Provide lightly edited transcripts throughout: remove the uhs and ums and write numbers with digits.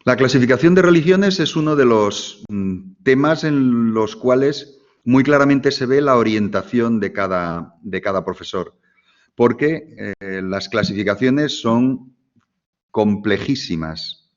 La clasificación de religiones es uno de los temas en los cuales muy claramente se ve la orientación de cada profesor, porque las clasificaciones son complejísimas,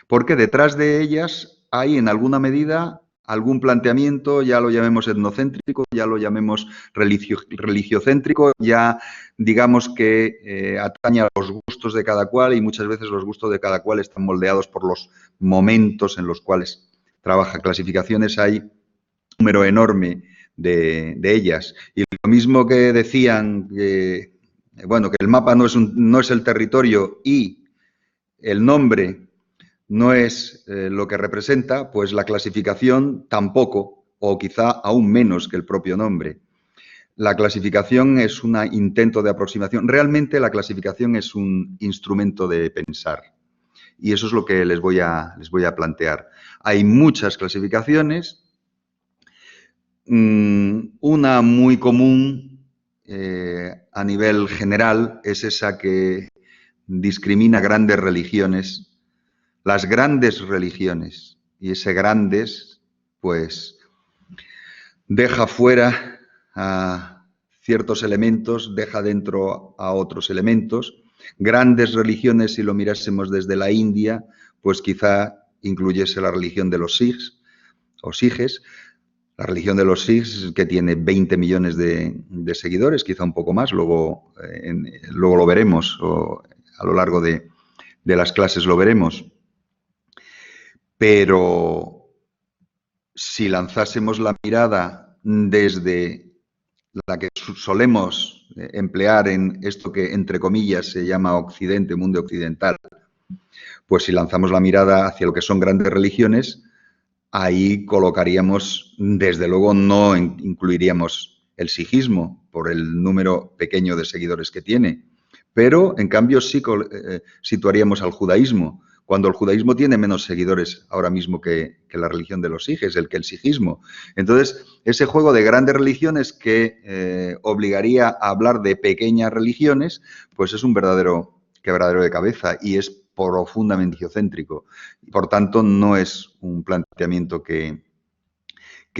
porque detrás de ellas hay en alguna medida algún planteamiento, ya lo llamemos etnocéntrico, ya lo llamemos religiocéntrico, ya digamos que atañe a los gustos de cada cual y muchas veces los gustos de cada cual están moldeados por los momentos en los cuales trabaja. Clasificaciones hay un número enorme de ellas. Y lo mismo que decían que, bueno, que el mapa no es el territorio y el nombre no es lo que representa, pues la clasificación tampoco, o quizá aún menos que el propio nombre. La clasificación es un intento de aproximación. Realmente la clasificación es un instrumento de pensar. Y eso es lo que les voy a plantear. Hay muchas clasificaciones. Una muy común a nivel general es esa que discrimina grandes religiones. Las grandes religiones, y ese grandes, pues, deja fuera a ciertos elementos, deja dentro a otros elementos. Grandes religiones, si lo mirásemos desde la India, pues quizá incluyese la religión de los Sikhs o Sijes. La religión de los Sikhs, que tiene 20 millones de seguidores, quizá un poco más, luego lo veremos, o a lo largo de las clases lo veremos. Pero si lanzásemos la mirada desde la que solemos emplear en esto que, entre comillas, se llama Occidente, mundo occidental, pues si lanzamos la mirada hacia lo que son grandes religiones, ahí colocaríamos, desde luego no incluiríamos el sijismo por el número pequeño de seguidores que tiene, pero en cambio sí situaríamos al judaísmo, cuando el judaísmo tiene menos seguidores ahora mismo que la religión de los sijes, que el sijismo. Entonces, ese juego de grandes religiones que obligaría a hablar de pequeñas religiones, pues es un verdadero quebradero de cabeza y es profundamente geocéntrico. Por tanto, no es un planteamiento que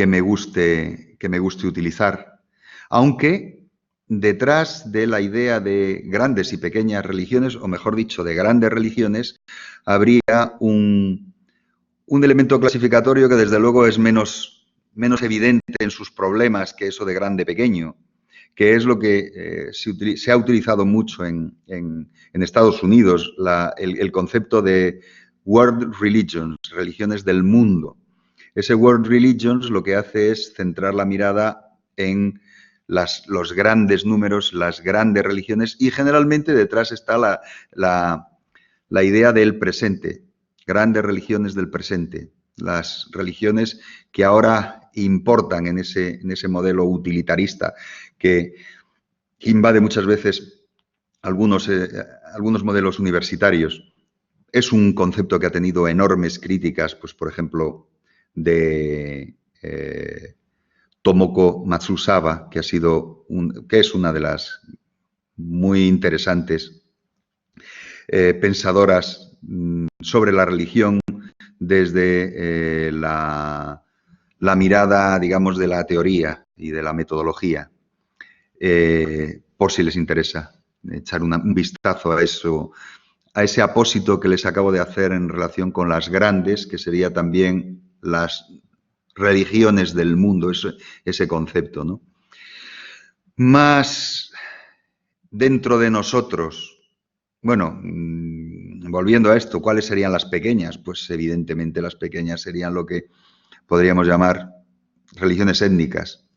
me guste utilizar, aunque detrás de la idea de grandes y pequeñas religiones, o mejor dicho, de grandes religiones, habría un elemento clasificatorio que desde luego es menos evidente en sus problemas que eso de grande-pequeño, que es lo que se ha utilizado mucho en Estados Unidos, el concepto de world religions, religiones del mundo. Ese world religions lo que hace es centrar la mirada en los grandes números, las grandes religiones, y generalmente detrás está la idea del presente, grandes religiones del presente, las religiones que ahora importan en ese modelo utilitarista que invade muchas veces algunos modelos universitarios. Es un concepto que ha tenido enormes críticas, pues por ejemplo, de Tomoko Matsusawa, que es una de las muy interesantes pensadoras sobre la religión desde la mirada, digamos, de la teoría y de la metodología, por si les interesa echar un vistazo a eso, a ese apósito que les acabo de hacer en relación con las grandes, que sería también las religiones del mundo, ese concepto, ¿no? Más dentro de nosotros, bueno, volviendo a esto, ¿cuáles serían las pequeñas? Pues evidentemente las pequeñas serían lo que podríamos llamar religiones étnicas,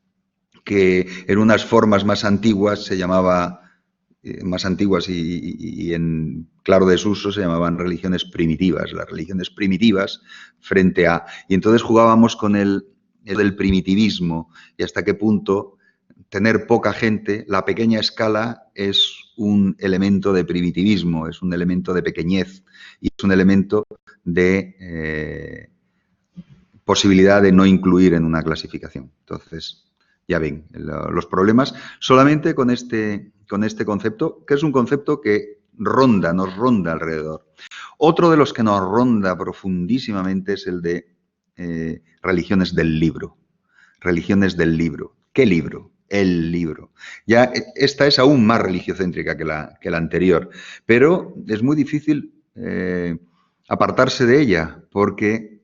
que en unas formas más antiguas se llamaba, más antiguas y en claro desuso se llamaban religiones primitivas, las religiones primitivas frente a... Y entonces jugábamos con el primitivismo y hasta qué punto tener poca gente, la pequeña escala es un elemento de primitivismo, es un elemento de pequeñez y es un elemento de posibilidad de no incluir en una clasificación. Entonces, ya ven, los problemas solamente con este concepto, que es un concepto que nos ronda alrededor. Otro de los que nos ronda profundísimamente es el de religiones del libro. Religiones del libro. ¿Qué libro? El libro. Ya esta es aún más religiocéntrica que la anterior, pero es muy difícil apartarse de ella, porque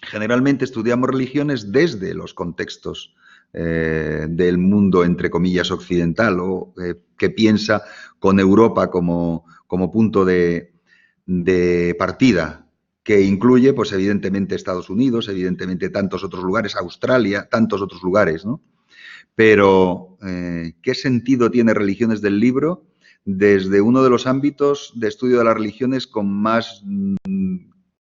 generalmente estudiamos religiones desde los contextos del mundo, entre comillas, occidental, o que piensa con Europa como punto de partida, que incluye, pues evidentemente, Estados Unidos, evidentemente tantos otros lugares, Australia, tantos otros lugares, ¿no? Pero, ¿qué sentido tiene Religiones del Libro? Desde uno de los ámbitos de estudio de las religiones con más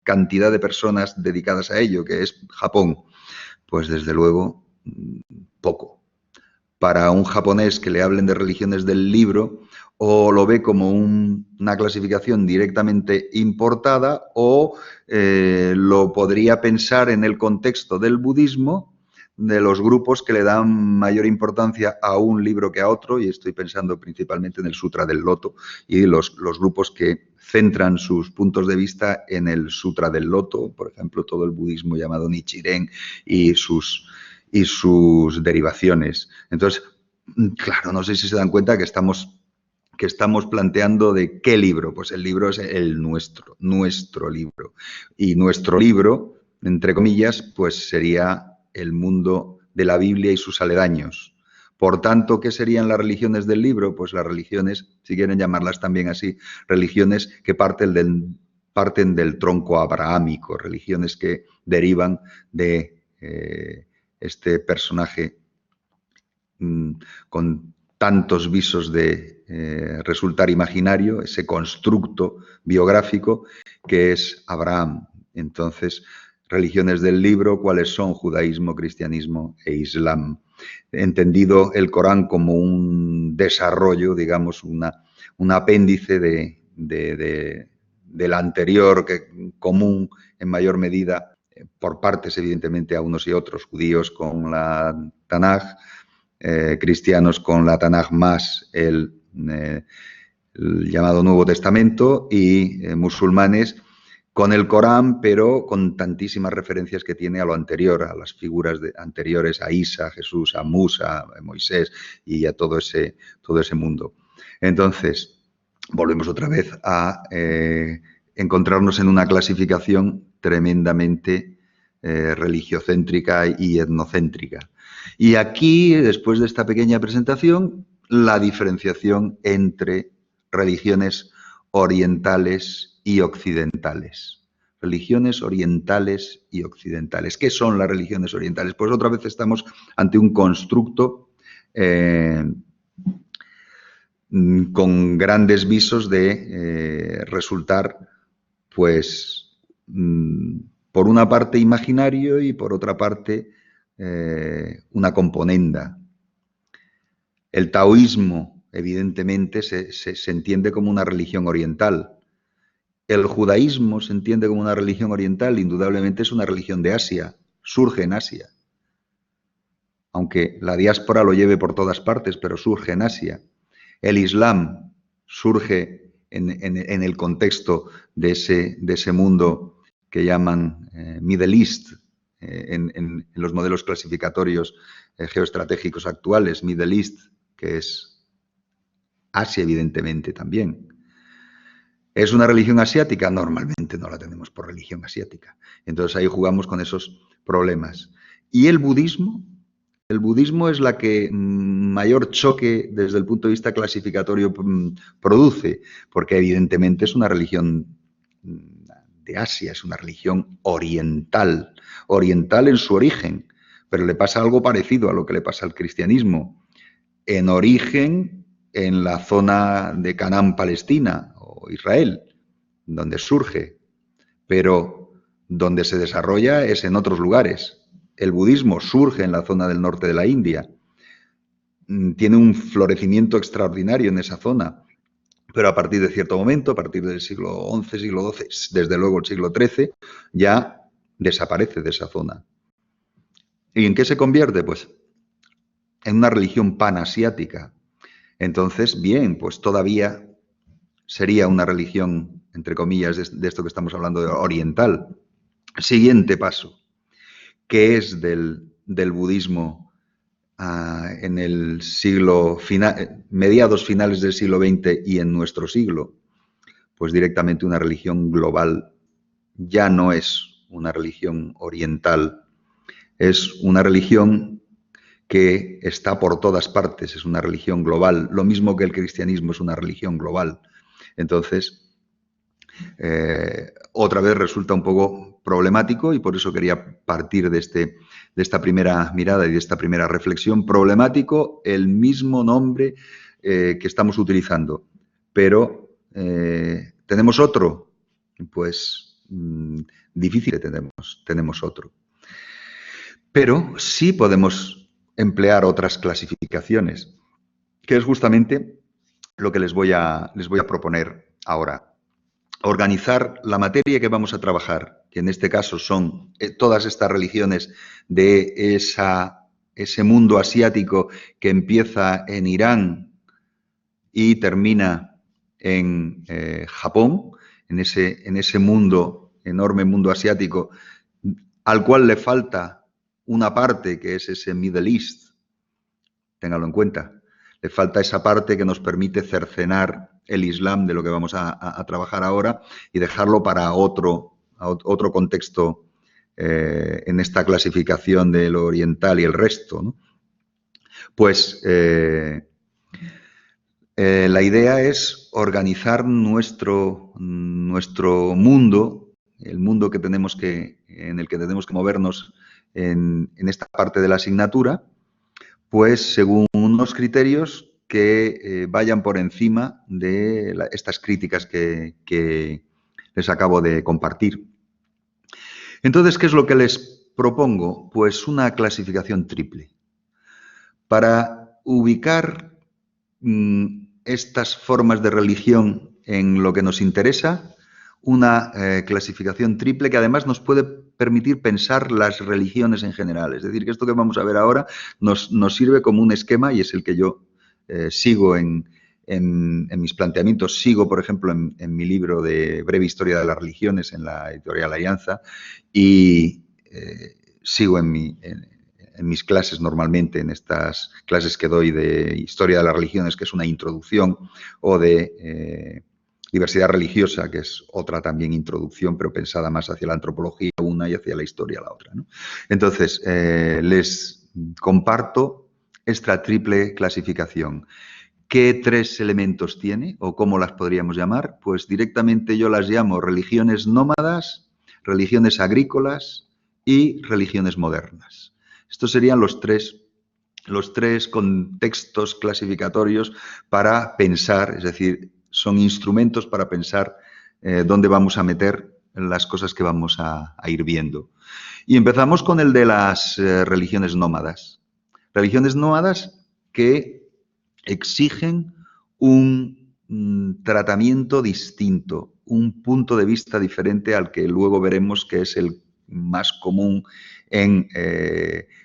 cantidad de personas dedicadas a ello, que es Japón. Pues desde luego, poco. Para un japonés que le hablen de religiones del libro, o lo ve como una clasificación directamente importada, o lo podría pensar en el contexto del budismo, de los grupos que le dan mayor importancia a un libro que a otro, y estoy pensando principalmente en el Sutra del Loto, y los grupos que centran sus puntos de vista en el Sutra del Loto, por ejemplo, todo el budismo llamado Nichiren y sus derivaciones. Entonces, claro, no sé si se dan cuenta que estamos planteando de qué libro. Pues el libro es el nuestro libro. Y nuestro libro, entre comillas, pues sería el mundo de la Biblia y sus aledaños. Por tanto, ¿qué serían las religiones del libro? Pues las religiones, si quieren llamarlas también así, religiones que parten del tronco abrahámico, religiones que derivan de este personaje con tantos visos de resultar imaginario, ese constructo biográfico que es Abraham. Entonces, religiones del libro, ¿cuáles son? Judaísmo, cristianismo e islam. Entendido el Corán como un desarrollo, digamos, un apéndice del anterior, común en mayor medida, por partes evidentemente a unos y otros, judíos con la Tanaj, cristianos con la Tanaj más el llamado Nuevo Testamento, y musulmanes con el Corán, pero con tantísimas referencias que tiene a lo anterior, a las figuras anteriores, a Isa, a Jesús, a Musa, a Moisés y a todo ese mundo. Entonces, volvemos otra vez a encontrarnos en una clasificación tremendamente religiocéntrica y etnocéntrica. Y aquí, después de esta pequeña presentación, la diferenciación entre religiones orientales y occidentales. Religiones orientales y occidentales. ¿Qué son las religiones orientales? Pues otra vez estamos ante un constructo con grandes visos de resultar, pues, por una parte imaginario y por otra parte una componenda. El taoísmo, evidentemente, se entiende como una religión oriental. El judaísmo se entiende como una religión oriental, indudablemente es una religión de Asia, surge en Asia. Aunque la diáspora lo lleve por todas partes, pero surge en Asia. El Islam surge en el contexto de ese mundo que llaman Middle East, en los modelos clasificatorios geoestratégicos actuales, Middle East, que es Asia evidentemente también. ¿Es una religión asiática? Normalmente no la tenemos por religión asiática. Entonces ahí jugamos con esos problemas. ¿Y el budismo? El budismo es la que mayor choque desde el punto de vista clasificatorio produce, porque evidentemente es una religión de Asia, es una religión oriental, oriental en su origen, pero le pasa algo parecido a lo que le pasa al cristianismo. En origen, en la zona de Canaán, Palestina o Israel, donde surge, pero donde se desarrolla es en otros lugares. El budismo surge en la zona del norte de la India, tiene un florecimiento extraordinario en esa zona, pero a partir de cierto momento, a partir del siglo XI, siglo XII, desde luego el siglo XIII, ya desaparece de esa zona. ¿Y en qué se convierte? Pues en una religión panasiática. Entonces, bien, pues todavía sería una religión, entre comillas, de esto que estamos hablando, de oriental. Siguiente paso, ¿qué es del budismo en el siglo mediados finales del siglo XX y en nuestro siglo? Pues directamente una religión global. Ya no es una religión oriental, es una religión que está por todas partes, es una religión global, lo mismo que el cristianismo es una religión global. Entonces, otra vez resulta un poco problemático y por eso quería partir de esta primera mirada y de esta primera reflexión. Problemático el mismo nombre que estamos utilizando, pero ¿tenemos otro? Pues difícil tenemos otro. Pero sí podemos emplear otras clasificaciones, que es justamente lo que les voy a proponer ahora. Organizar la materia que vamos a trabajar, que en este caso son todas estas religiones de ese mundo asiático que empieza en Irán y termina en Japón, en ese mundo, enorme mundo asiático, al cual le falta una parte que es ese Middle East, ténganlo en cuenta. Le falta esa parte que nos permite cercenar el Islam de lo que vamos a trabajar ahora y dejarlo para otro contexto en esta clasificación de lo oriental y el resto, ¿no? Pues la idea es organizar nuestro mundo, el mundo en el que tenemos que movernos en esta parte de la asignatura, pues según unos criterios que vayan por encima de estas críticas que les acabo de compartir. Entonces, ¿qué es lo que les propongo? Pues una clasificación triple. Para ubicar estas formas de religión en lo que nos interesa, una clasificación triple que además nos puede permitir pensar las religiones en general. Es decir, que esto que vamos a ver ahora nos sirve como un esquema y es el que yo sigo en mis planteamientos. Sigo, por ejemplo, en mi libro de Breve Historia de las Religiones en la editorial Alianza y sigo en mis clases normalmente, en estas clases que doy de Historia de las Religiones, que es una introducción, o de diversidad religiosa, que es otra también introducción, pero pensada más hacia la antropología una y hacia la historia la otra, ¿no? Entonces, les comparto esta triple clasificación. ¿Qué tres elementos tiene o cómo las podríamos llamar? Pues directamente yo las llamo religiones nómadas, religiones agrícolas y religiones modernas. Estos serían los tres contextos clasificatorios para pensar, es decir, son instrumentos para pensar dónde vamos a meter las cosas que vamos a ir viendo. Y empezamos con el de las religiones nómadas. Religiones nómadas que exigen un tratamiento distinto, un punto de vista diferente al que luego veremos que es el más común en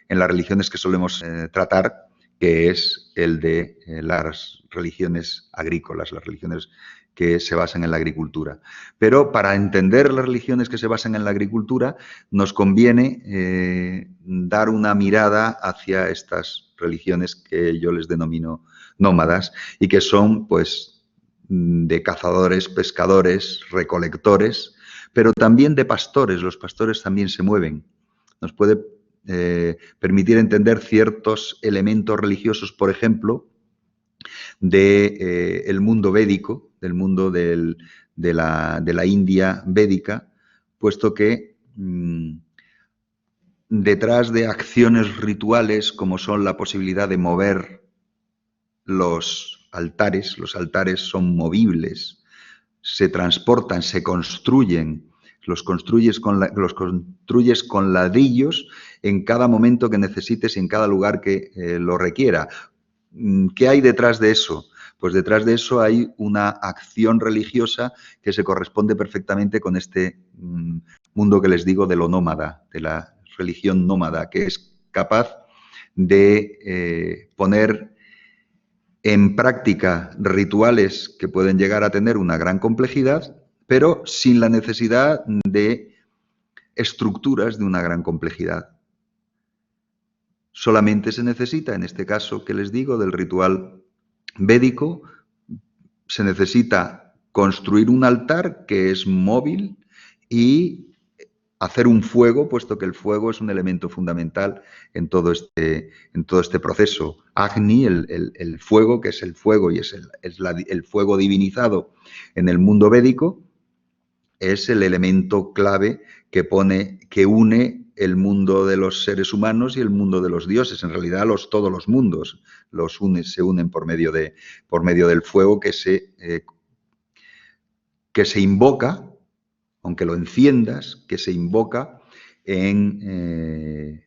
las religiones que solemos tratar, que es el de las religiones agrícolas, las religiones que se basan en la agricultura. Pero para entender las religiones que se basan en la agricultura, nos conviene dar una mirada hacia estas religiones que yo les denomino nómadas y que son, pues, de cazadores, pescadores, recolectores, pero también de pastores. Los pastores también se mueven. Nos puede permitir entender ciertos elementos religiosos, por ejemplo, del mundo védico, del mundo de la India védica, puesto que detrás de acciones rituales como son la posibilidad de mover los altares son movibles, se transportan, se construyen, los construyes con ladrillos en cada momento que necesites y en cada lugar que lo requiera. ¿Qué hay detrás de eso? Pues detrás de eso hay una acción religiosa que se corresponde perfectamente con este mundo que les digo de lo nómada, de la religión nómada, que es capaz de poner en práctica rituales que pueden llegar a tener una gran complejidad, pero sin la necesidad de estructuras de una gran complejidad. Solamente se necesita, en este caso que les digo, del ritual védico, se necesita construir un altar que es móvil y hacer un fuego, puesto que el fuego es un elemento fundamental en todo este proceso. Agni, el fuego, que es el fuego y es el fuego divinizado en el mundo védico, es el elemento clave que une el mundo de los seres humanos y el mundo de los dioses. En realidad, todos los mundos se unen por medio del fuego que se invoca, aunque lo enciendas, que se invoca en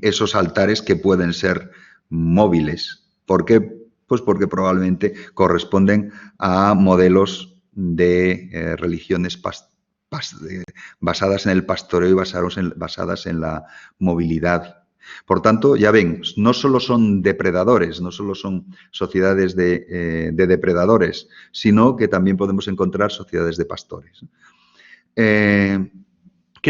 esos altares que pueden ser móviles. ¿Por qué? Pues porque probablemente corresponden a modelos de religiones basadas en el pastoreo y basadas en la movilidad. Por tanto, ya ven, no solo son depredadores, no solo son sociedades de depredadores, sino que también podemos encontrar sociedades de pastores. ¿Qué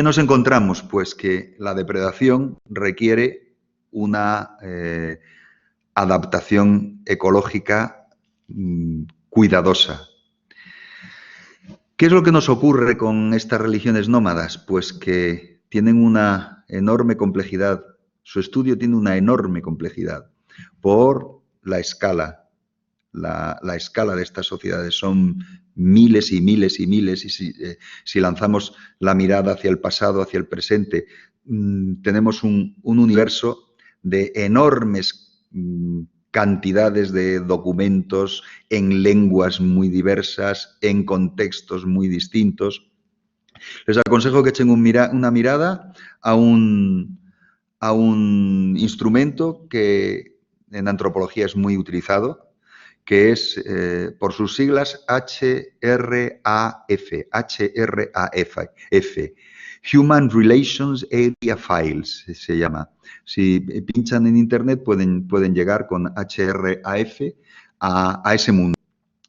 nos encontramos? Pues que la depredación requiere una adaptación ecológica cuidadosa. ¿Qué es lo que nos ocurre con estas religiones nómadas? Pues que tienen una enorme complejidad. Su estudio tiene una enorme complejidad por la escala. La escala de estas sociedades son miles y miles y miles, y si lanzamos la mirada hacia el pasado, hacia el presente, tenemos un universo de enormes cantidades de documentos en lenguas muy diversas, en contextos muy distintos. Les aconsejo que echen una mirada a un instrumento que en antropología es muy utilizado, que es, por sus siglas, HRAF, Human Relations Area Files, se llama. Si pinchan en Internet pueden llegar con HRAF a ese mundo.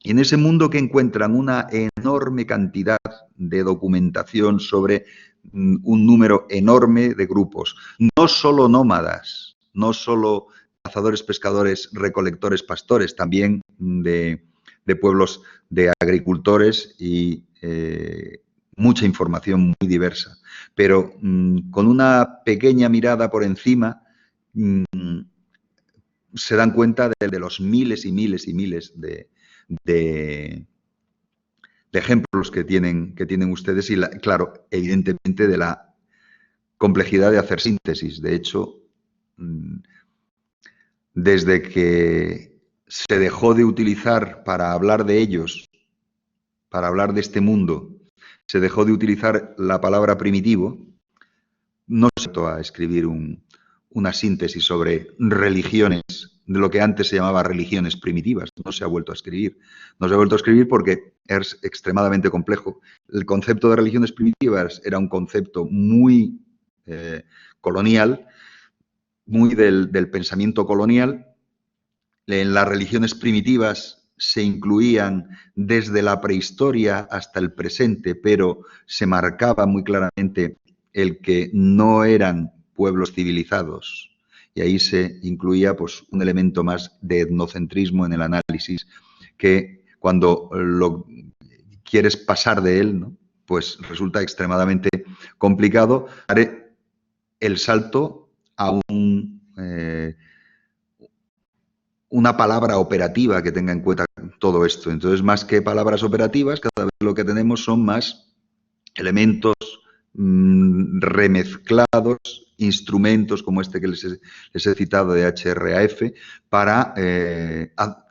Y en ese mundo que encuentran una enorme cantidad de documentación sobre un número enorme de grupos, no solo nómadas, no solo cazadores, pescadores, recolectores, pastores, también de pueblos de agricultores y mucha información muy diversa. Pero con una pequeña mirada por encima se dan cuenta de los miles y miles y miles de ejemplos que tienen ustedes y, claro, evidentemente de la complejidad de hacer síntesis. De hecho, desde que se dejó de utilizar para hablar de ellos, para hablar de este mundo, se dejó de utilizar la palabra primitivo, no se trató a escribir una síntesis sobre religiones, de lo que antes se llamaba religiones primitivas. No se ha vuelto a escribir. No se ha vuelto a escribir porque es extremadamente complejo. El concepto de religiones primitivas era un concepto muy colonial, muy del pensamiento colonial. En las religiones primitivas se incluían desde la prehistoria hasta el presente, pero se marcaba muy claramente el que no eran pueblos civilizados. Y ahí se incluía pues, un elemento más de etnocentrismo en el análisis, que cuando lo quieres pasar de él, ¿no? Pues resulta extremadamente complicado dar el salto a una palabra operativa que tenga en cuenta todo esto. Entonces, más que palabras operativas, cada vez lo que tenemos son más elementos remezclados, instrumentos como este que les he citado de HRAF, para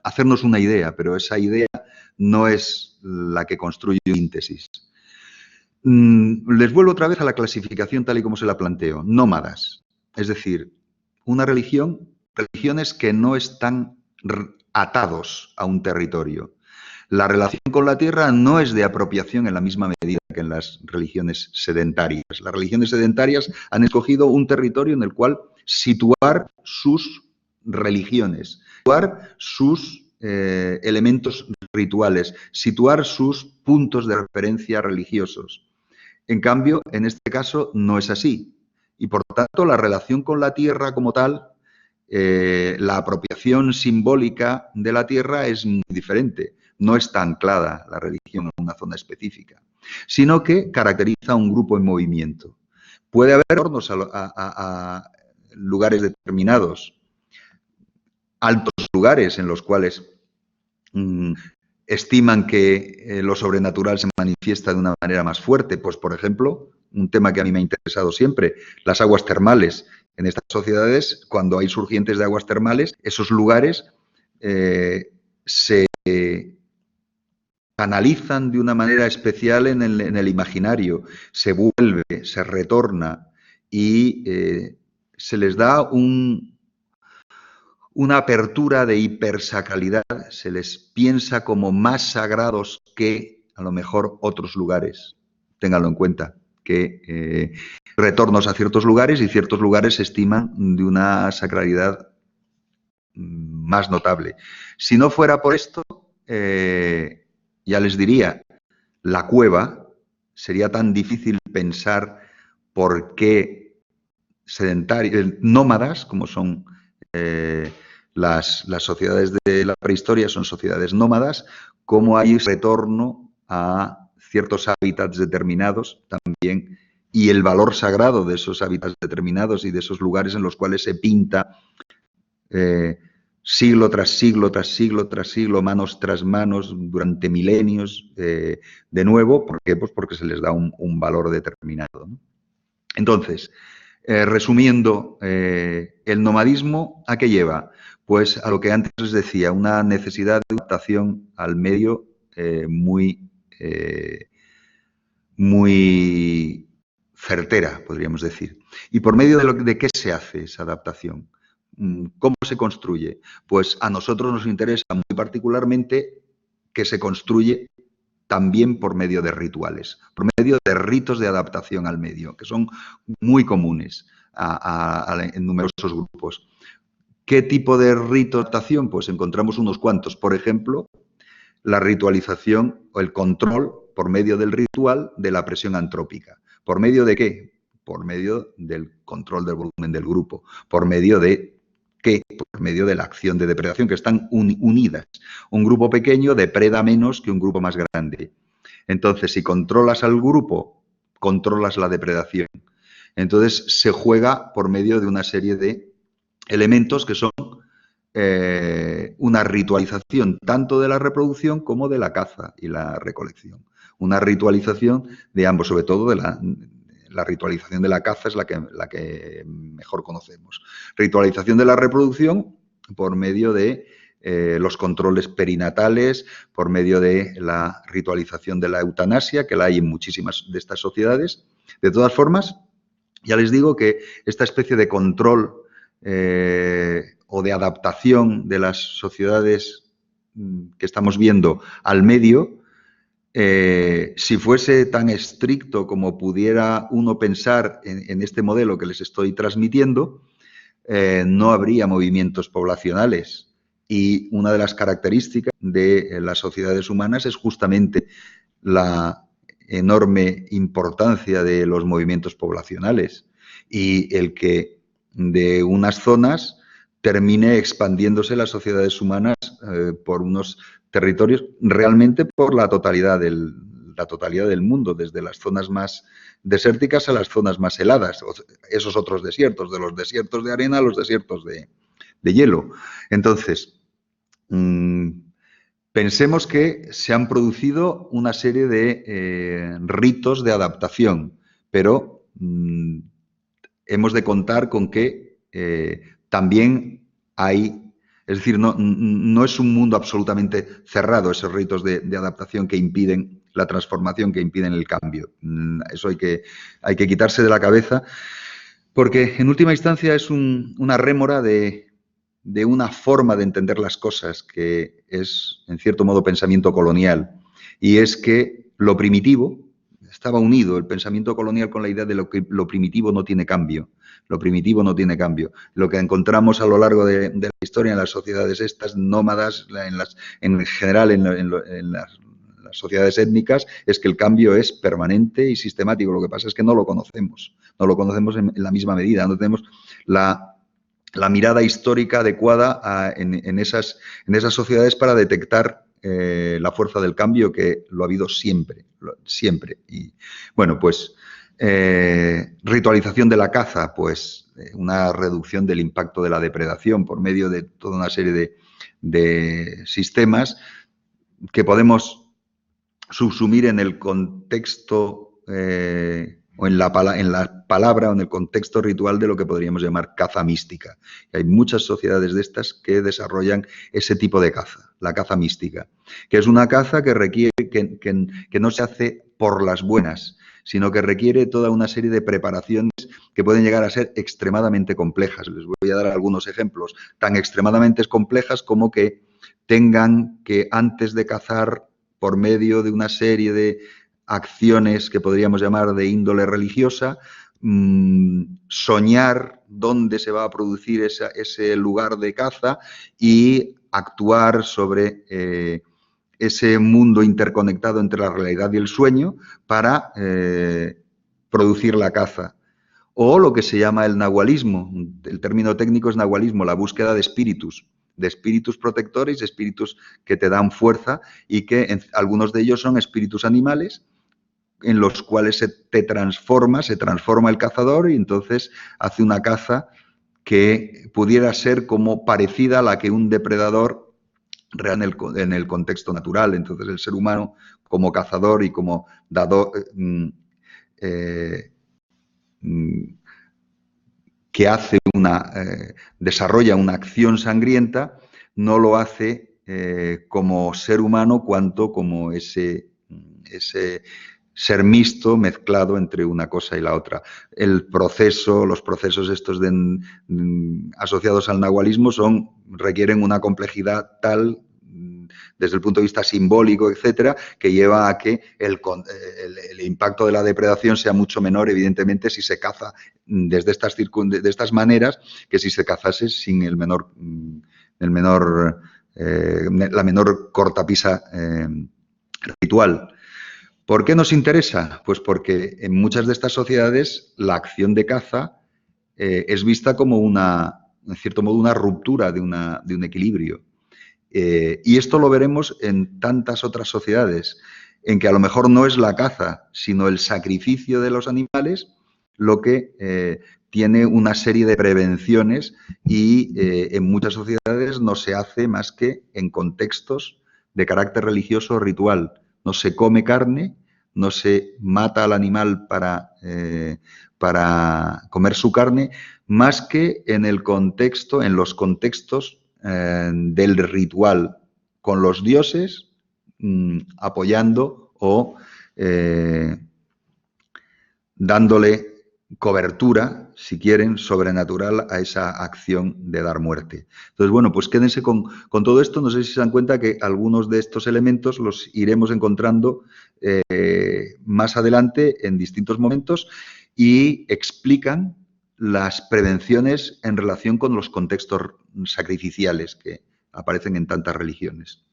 hacernos una idea, pero esa idea no es la que construye síntesis. Les vuelvo otra vez a la clasificación tal y como se la planteo. Nómadas, es decir, una religiones que no están atados a un territorio. La relación con la tierra no es de apropiación en la misma medida que en las religiones sedentarias. Las religiones sedentarias han escogido un territorio en el cual situar sus religiones, situar sus elementos rituales, situar sus puntos de referencia religiosos. En cambio, en este caso no es así. Y por tanto, la relación con la tierra como tal, la apropiación simbólica de la tierra es muy diferente. No está anclada la religión en una zona específica, sino que caracteriza a un grupo en movimiento. Puede haber retornos a lugares determinados, altos lugares en los cuales estiman que lo sobrenatural se manifiesta de una manera más fuerte. Pues, por ejemplo, un tema que a mí me ha interesado siempre, las aguas termales. En estas sociedades, cuando hay surgientes de aguas termales, esos lugares se canalizan de una manera especial en el imaginario, se vuelve, se retorna y se les da una apertura de hipersacralidad, se les piensa como más sagrados que a lo mejor otros lugares. Ténganlo en cuenta, que retornos a ciertos lugares y ciertos lugares se estiman de una sacralidad más notable. Si no fuera por esto, ya les diría, la cueva, sería tan difícil pensar por qué sedentarios, nómadas, como son las sociedades de la prehistoria, son sociedades nómadas, cómo hay retorno a ciertos hábitats determinados también, y el valor sagrado de esos hábitats determinados y de esos lugares en los cuales se pinta siglo tras siglo, tras siglo, tras siglo, manos tras manos, durante milenios, de nuevo. ¿Por qué? Pues porque se les da un valor determinado, ¿no? Entonces, resumiendo, el nomadismo, ¿a qué lleva? Pues a lo que antes les decía, una necesidad de adaptación al medio muy certera, podríamos decir. ¿Y por medio de qué se hace esa adaptación? ¿Cómo se construye? Pues a nosotros nos interesa muy particularmente que se construye también por medio de rituales, por medio de ritos de adaptación al medio, que son muy comunes en numerosos grupos. ¿Qué tipo de rito de adaptación? Pues encontramos unos cuantos. Por ejemplo, la ritualización o el control por medio del ritual de la presión antrópica. ¿Por medio de qué? Por medio del control del volumen del grupo. ¿Por medio de qué? Por medio de la acción de depredación, que están unidas. Un grupo pequeño depreda menos que un grupo más grande. Entonces, si controlas al grupo, controlas la depredación. Entonces, se juega por medio de una serie de elementos que son una ritualización tanto de la reproducción como de la caza y la recolección. Una ritualización de ambos, sobre todo de la ritualización de la caza es la que mejor conocemos. Ritualización de la reproducción por medio de los controles perinatales, por medio de la ritualización de la eutanasia, que la hay en muchísimas de estas sociedades. De todas formas, ya les digo que esta especie de control o de adaptación de las sociedades que estamos viendo al medio, si fuese tan estricto como pudiera uno pensar en este modelo que les estoy transmitiendo, no habría movimientos poblacionales. Y una de las características de las sociedades humanas es justamente la enorme importancia de los movimientos poblacionales y el que de unas zonas termine expandiéndose las sociedades humanas por unos territorios, realmente por la totalidad del mundo, desde las zonas más desérticas a las zonas más heladas, esos otros desiertos, de los desiertos de arena a los desiertos de hielo. Entonces, pensemos que se han producido una serie de ritos de adaptación, pero hemos de contar con que también hay, es decir, no es un mundo absolutamente cerrado esos ritos de adaptación que impiden la transformación, que impiden el cambio. Eso hay que quitarse de la cabeza, porque en última instancia es una rémora de una forma de entender las cosas que es, en cierto modo, pensamiento colonial. Y es que lo primitivo, estaba unido el pensamiento colonial con la idea de lo primitivo no tiene cambio. Lo primitivo no tiene cambio. Lo que encontramos a lo largo de la historia en las sociedades estas nómadas, en general en las sociedades étnicas, es que el cambio es permanente y sistemático. Lo que pasa es que no lo conocemos. No lo conocemos en la misma medida. No tenemos la mirada histórica adecuada en esas sociedades para detectar la fuerza del cambio, que lo ha habido siempre, siempre. Y bueno, pues ritualización de la caza, pues una reducción del impacto de la depredación por medio de toda una serie de sistemas que podemos subsumir en el contexto o en la palabra o en el contexto ritual de lo que podríamos llamar caza mística. Y hay muchas sociedades de estas que desarrollan ese tipo de caza, la caza mística, que es una caza que requiere, que no se hace por las buenas, sino que requiere toda una serie de preparaciones que pueden llegar a ser extremadamente complejas. Les voy a dar algunos ejemplos, tan extremadamente complejas como que tengan que, antes de cazar, por medio de una serie de acciones que podríamos llamar de índole religiosa, soñar dónde se va a producir ese lugar de caza y actuar sobre ese mundo interconectado entre la realidad y el sueño para producir la caza. O lo que se llama el nahualismo. El término técnico es nahualismo, la búsqueda de espíritus protectores, espíritus que te dan fuerza, y que algunos de ellos son espíritus animales en los cuales se transforma el cazador, y entonces hace una caza que pudiera ser como parecida a la que un depredador real en el contexto natural. Entonces el ser humano, como cazador y como dador, que hace desarrolla una acción sangrienta, no lo hace como ser humano, cuanto como ese ser mixto mezclado entre una cosa y la otra. Los procesos estos asociados al nahualismo requieren una complejidad tal, desde el punto de vista simbólico, etcétera, que lleva a que el impacto de la depredación sea mucho menor, evidentemente, si se caza desde de estas maneras, que si se cazase sin la menor cortapisa ritual. ¿Por qué nos interesa? Pues porque en muchas de estas sociedades la acción de caza es vista como en cierto modo, una ruptura de un equilibrio. Y esto lo veremos en tantas otras sociedades, en que a lo mejor no es la caza, sino el sacrificio de los animales lo que tiene una serie de prevenciones, y en muchas sociedades no se hace más que en contextos de carácter religioso o ritual. No se come carne, no se mata al animal para comer su carne, más que en los contextos del ritual con los dioses, apoyando o dándole cobertura, si quieren, sobrenatural a esa acción de dar muerte. Entonces, bueno, pues quédense con todo esto. No sé si se dan cuenta que algunos de estos elementos los iremos encontrando más adelante en distintos momentos, y explican las prevenciones en relación con los contextos sacrificiales que aparecen en tantas religiones.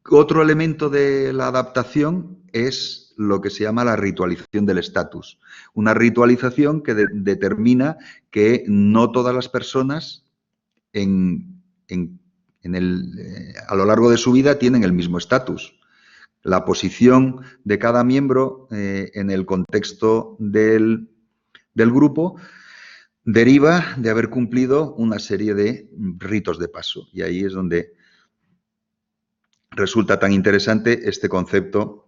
Otro elemento de la adaptación es lo que se llama la ritualización del estatus. Una ritualización que determina que no todas las personas a lo largo de su vida tienen el mismo estatus. La posición de cada miembro en el contexto del grupo deriva de haber cumplido una serie de ritos de paso. Y ahí es donde resulta tan interesante este concepto,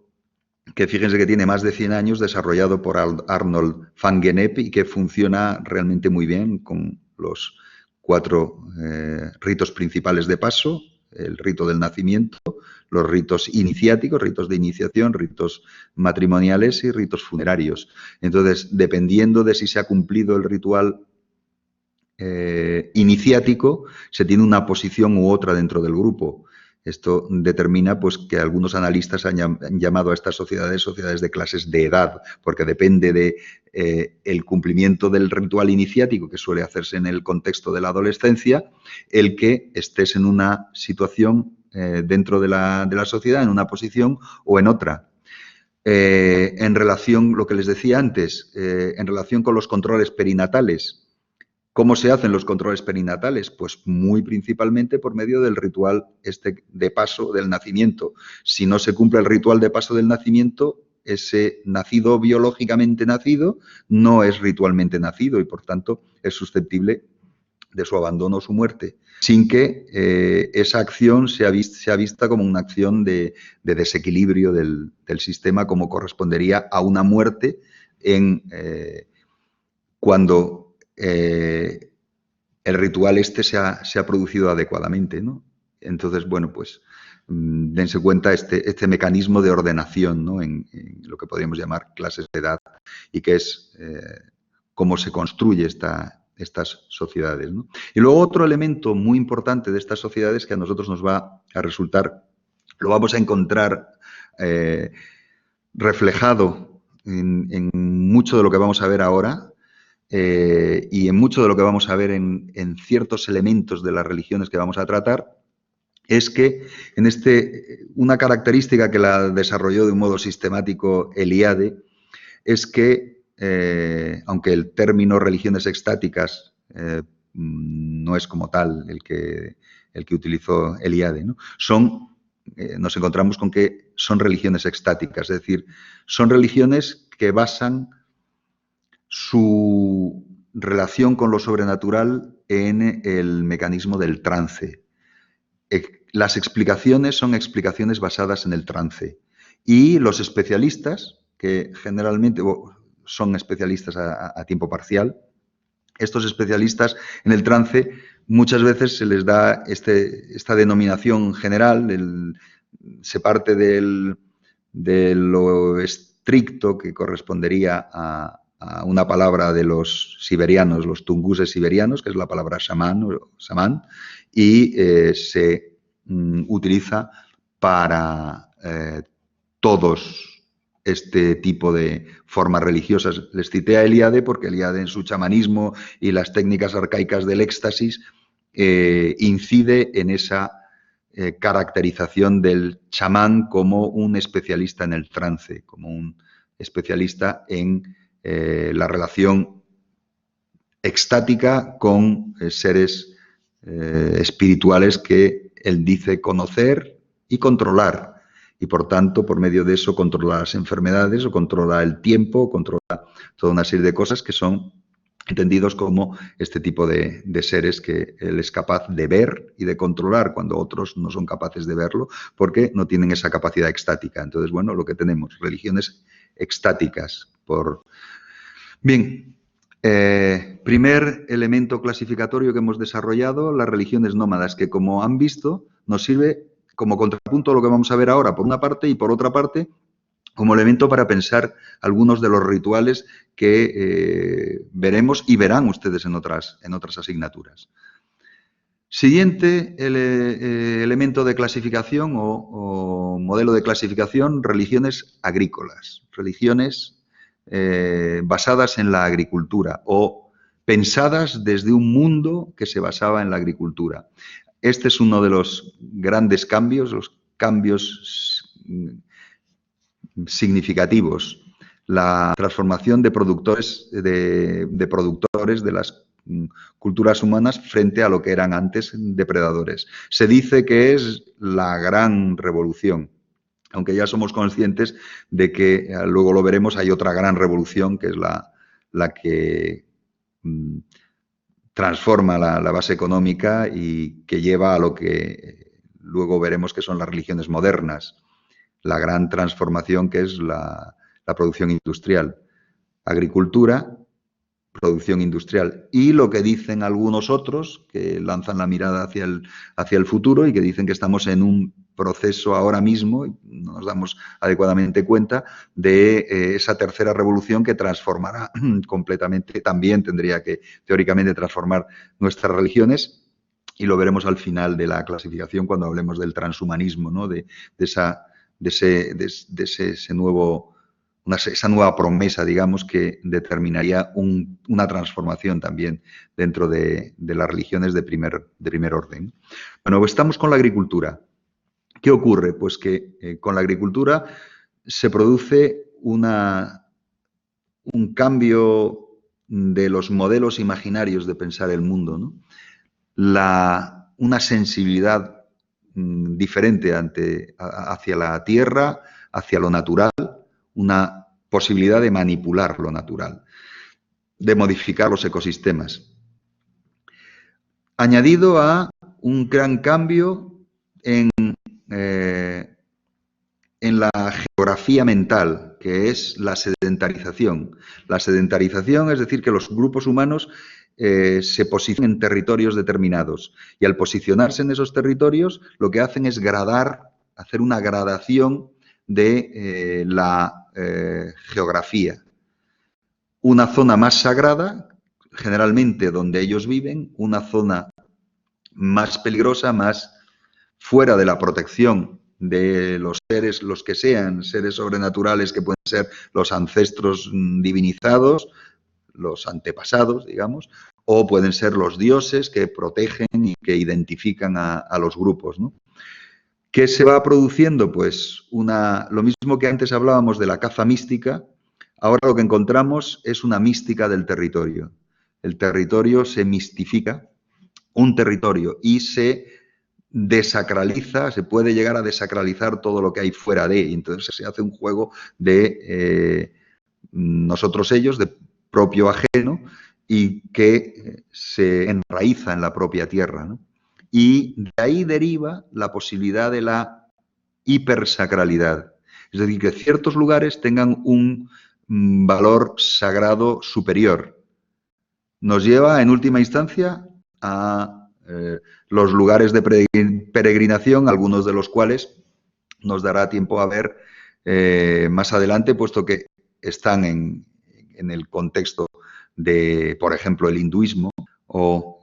que fíjense que tiene más de 100 años, desarrollado por Arnold van Gennep, y que funciona realmente muy bien con los 4 ritos principales de paso: el rito del nacimiento, los ritos iniciáticos, ritos de iniciación, ritos matrimoniales y ritos funerarios. Entonces, dependiendo de si se ha cumplido el ritual iniciático, se tiene una posición u otra dentro del grupo. Esto determina pues, que algunos analistas han llamado a estas sociedades sociedades de clases de edad, porque depende de el cumplimiento del ritual iniciático que suele hacerse en el contexto de la adolescencia, el que estés en una situación dentro de la sociedad, en una posición o en otra. En relación, lo que les decía antes, en relación con los controles perinatales, ¿cómo se hacen los controles perinatales? Pues muy principalmente por medio del ritual de paso del nacimiento. Si no se cumple el ritual de paso del nacimiento, ese nacido biológicamente nacido no es ritualmente nacido y, por tanto, es susceptible de su abandono o su muerte, sin que esa acción sea vista como una acción de desequilibrio del sistema, como correspondería a una muerte cuando el ritual se ha producido adecuadamente, ¿no? Entonces, bueno, pues dense cuenta este mecanismo de ordenación, ¿no? en lo que podríamos llamar clases de edad, y que es cómo se construye estas sociedades, ¿no? Y luego otro elemento muy importante de estas sociedades que a nosotros nos va a resultar, lo vamos a encontrar reflejado en mucho de lo que vamos a ver ahora, y en mucho de lo que vamos a ver en ciertos elementos de las religiones que vamos a tratar, es que una característica que la desarrolló de un modo sistemático Eliade es que, aunque el término religiones extáticas no es como tal el que utilizó Eliade, ¿no? Nos encontramos con que son religiones extáticas, es decir, son religiones que basan su relación con lo sobrenatural en el mecanismo del trance. Las explicaciones son explicaciones basadas en el trance. Y los especialistas, que generalmente son especialistas a tiempo parcial, estos especialistas en el trance muchas veces se les da esta denominación general, se parte de lo estricto que correspondería a una palabra de los siberianos, los tunguses siberianos, que es la palabra chamán, y se utiliza para todos este tipo de formas religiosas. Les cité a Eliade porque Eliade en su chamanismo y las técnicas arcaicas del éxtasis incide en esa caracterización del chamán como un especialista en el trance, como un especialista en la relación extática con seres espirituales que él dice conocer y controlar. Y por tanto, por medio de eso, controla las enfermedades o controla el tiempo, controla toda una serie de cosas que son entendidos como este tipo de seres que él es capaz de ver y de controlar cuando otros no son capaces de verlo porque no tienen esa capacidad extática. Entonces, bueno, lo que tenemos, religiones extáticas. Bien, primer elemento clasificatorio que hemos desarrollado, las religiones nómadas, que como han visto nos sirve como contrapunto a lo que vamos a ver ahora, por una parte, y por otra parte, como elemento para pensar algunos de los rituales que veremos y verán ustedes en otras asignaturas. Siguiente elemento de clasificación o modelo de clasificación, religiones agrícolas, religiones basadas en la agricultura o pensadas desde un mundo que se basaba en la agricultura. Este es uno de los grandes cambios, los cambios significativos, la transformación de productores de las culturas humanas frente a lo que eran antes depredadores. Se dice que es la gran revolución, aunque ya somos conscientes de que, luego lo veremos, hay otra gran revolución que es la que transforma la base económica y que lleva a lo que luego veremos que son las religiones modernas, la gran transformación que es la producción industrial. Agricultura, producción industrial. Y lo que dicen algunos otros, que lanzan la mirada hacia el futuro y que dicen que estamos en un proceso ahora mismo, y no nos damos adecuadamente cuenta, de esa tercera revolución que transformará completamente, también tendría que teóricamente transformar nuestras religiones, y lo veremos al final de la clasificación cuando hablemos del transhumanismo, ¿no? Esa nueva promesa, digamos, que determinaría una transformación también dentro de las religiones de primer orden. Bueno, estamos con la agricultura. ¿Qué ocurre? Pues que con la agricultura se produce un cambio de los modelos imaginarios de pensar el mundo, ¿no? Una sensibilidad diferente hacia la tierra, hacia lo natural, una posibilidad de manipular lo natural, de modificar los ecosistemas. Añadido a un gran cambio en la geografía mental, que es la sedentarización. La sedentarización es decir que los grupos humanos se posicionan en territorios determinados y al posicionarse en esos territorios lo que hacen es hacer una gradación de la geografía. Una zona más sagrada, generalmente donde ellos viven, una zona más peligrosa, más fuera de la protección de los seres, los que sean, seres sobrenaturales que pueden ser los ancestros divinizados, los antepasados, digamos, o pueden ser los dioses que protegen y que identifican a los grupos, ¿no? ¿Qué se va produciendo? Pues lo mismo que antes hablábamos de la caza mística, ahora lo que encontramos es una mística del territorio. El territorio se mistifica, un territorio, y se desacraliza, se puede llegar a desacralizar todo lo que hay fuera de, y entonces se hace un juego de nosotros ellos, de propio ajeno, y que se enraiza en la propia tierra, ¿no? Y de ahí deriva la posibilidad de la hipersacralidad. Es decir, que ciertos lugares tengan un valor sagrado superior. Nos lleva, en última instancia, a los lugares de peregrinación, algunos de los cuales nos dará tiempo a ver más adelante, puesto que están en el contexto de, por ejemplo, el hinduismo o,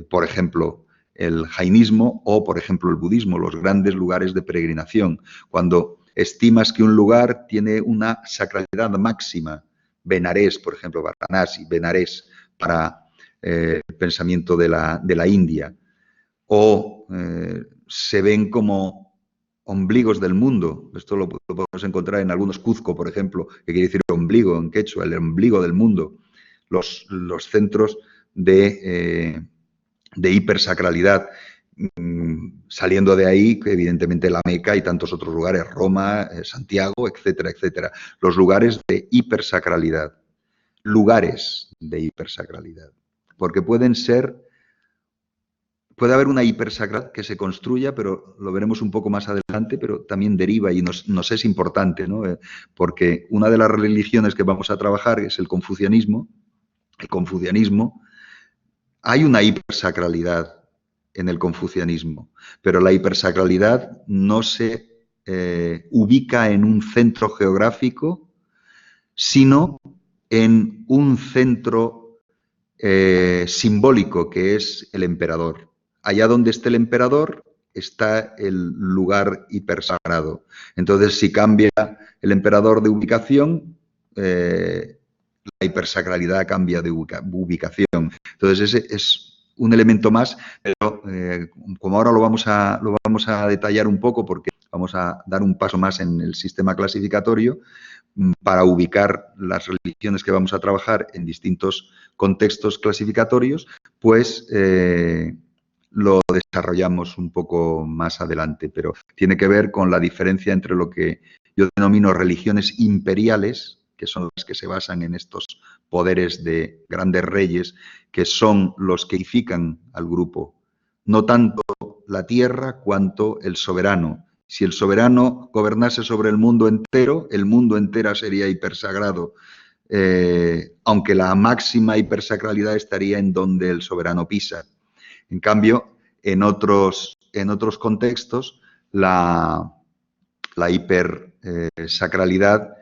por ejemplo, el jainismo o, por ejemplo, el budismo, los grandes lugares de peregrinación. Cuando estimas que un lugar tiene una sacralidad máxima, Benarés, por ejemplo, Varanasi, Benarés, para el pensamiento de la India, o se ven como ombligos del mundo. Esto lo podemos encontrar en algunos Cuzco, por ejemplo, que quiere decir ombligo en quechua, el ombligo del mundo. Los centros de hipersacralidad. Saliendo de ahí, evidentemente la Meca y tantos otros lugares, Roma, Santiago, etcétera, etcétera. Los lugares de hipersacralidad. Lugares de hipersacralidad. Porque puede haber una hipersacralidad que se construya, pero lo veremos un poco más adelante, pero también deriva y nos es importante, ¿no? Porque una de las religiones que vamos a trabajar es el confucianismo. El confucianismo, hay una hipersacralidad en el confucianismo, pero la hipersacralidad no se ubica en un centro geográfico, sino en un centro simbólico, que es el emperador. Allá donde esté el emperador está el lugar hipersagrado. Entonces, si cambia el emperador de ubicación, la hipersacralidad cambia de ubicación. Entonces, ese es un elemento más, pero como ahora lo vamos a detallar un poco, porque vamos a dar un paso más en el sistema clasificatorio para ubicar las religiones que vamos a trabajar en distintos contextos clasificatorios, pues lo desarrollamos un poco más adelante, pero tiene que ver con la diferencia entre lo que yo denomino religiones imperiales, que son las que se basan en estos poderes de grandes reyes, que son los que edifican al grupo, no tanto la tierra cuanto el soberano. Si el soberano gobernase sobre el mundo entero sería hipersagrado, aunque la máxima hipersacralidad estaría en donde el soberano pisa. En cambio, en otros contextos, la hipersacralidad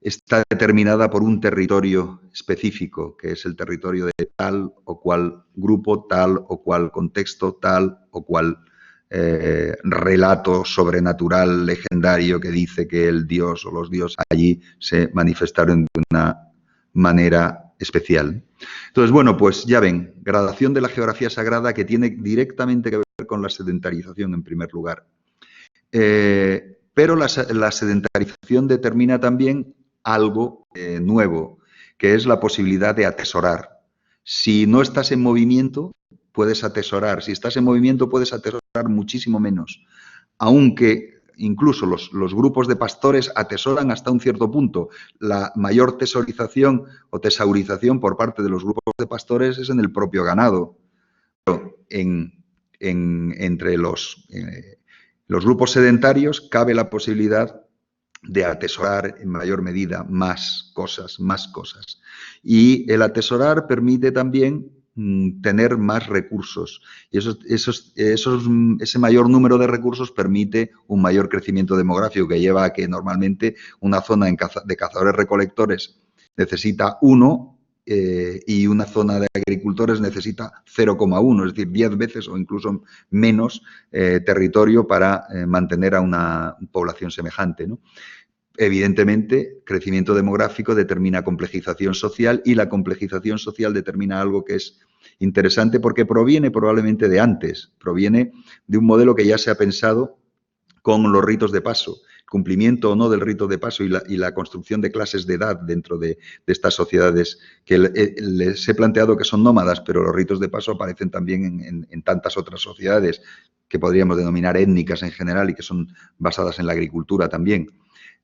está determinada por un territorio específico, que es el territorio de tal o cual grupo, tal o cual contexto, tal o cual relato sobrenatural, legendario, que dice que el dios o los dioses allí se manifestaron de una manera especial. Entonces, bueno, pues ya ven, gradación de la geografía sagrada que tiene directamente que ver con la sedentarización en primer lugar. Pero la sedentarización determina también algo nuevo, que es la posibilidad de atesorar. Si no estás en movimiento, puedes atesorar. Si estás en movimiento, puedes atesorar muchísimo menos. Aunque incluso los grupos de pastores atesoran hasta un cierto punto. La mayor tesorización o tesaurización por parte de los grupos de pastores es en el propio ganado. Pero entre los grupos sedentarios cabe la posibilidad de atesorar en mayor medida más cosas. Y el atesorar permite también tener más recursos. Y ese mayor número de recursos permite un mayor crecimiento demográfico que lleva a que normalmente una zona de cazadores-recolectores necesita 1 y una zona de agricultores necesita 0,1, es decir, 10 veces o incluso menos territorio para mantener a una población semejante, ¿no? Evidentemente, crecimiento demográfico determina complejización social y la complejización social determina algo que es interesante porque proviene probablemente de antes, proviene de un modelo que ya se ha pensado con los ritos de paso, cumplimiento o no del rito de paso y la construcción de clases de edad dentro de estas sociedades que les he planteado que son nómadas, pero los ritos de paso aparecen también en tantas otras sociedades que podríamos denominar étnicas en general y que son basadas en la agricultura también.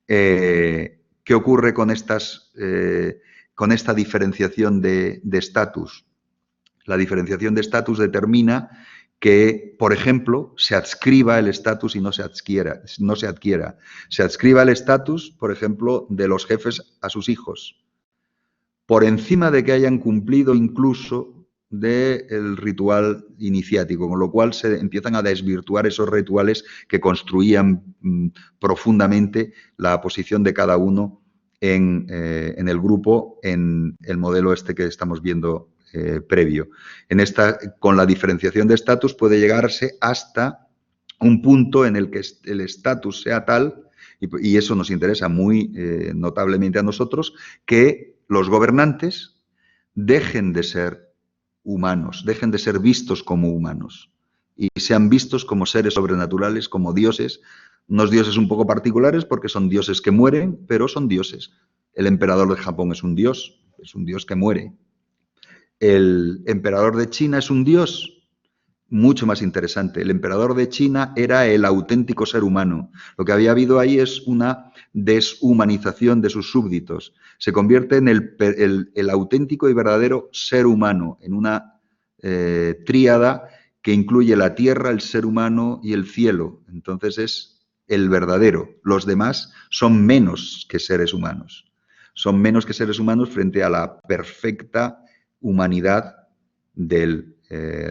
¿Qué ocurre con esta diferenciación de estatus? La diferenciación de estatus determina que, por ejemplo, se adscriba el estatus y no se adquiera. Se adscriba el estatus, por ejemplo, de los jefes a sus hijos, por encima de que hayan cumplido incluso del ritual iniciático, con lo cual se empiezan a desvirtuar esos rituales que construían profundamente la posición de cada uno en el grupo, en el modelo este que estamos viendo previo. Con la diferenciación de estatus puede llegarse hasta un punto en el que el estatus sea tal, y eso nos interesa muy notablemente a nosotros, que los gobernantes dejen de ser humanos, dejen de ser vistos como humanos y sean vistos como seres sobrenaturales, como dioses, unos dioses un poco particulares porque son dioses que mueren, pero son dioses. El emperador de Japón es un dios que muere. El emperador de China es un dios mucho más interesante. El emperador de China era el auténtico ser humano. Lo que había habido ahí es una deshumanización de sus súbditos. Se convierte en el auténtico y verdadero ser humano, en una tríada que incluye la tierra, el ser humano y el cielo. Entonces es el verdadero. Los demás son menos que seres humanos. Son menos que seres humanos frente a la perfecta humanidad del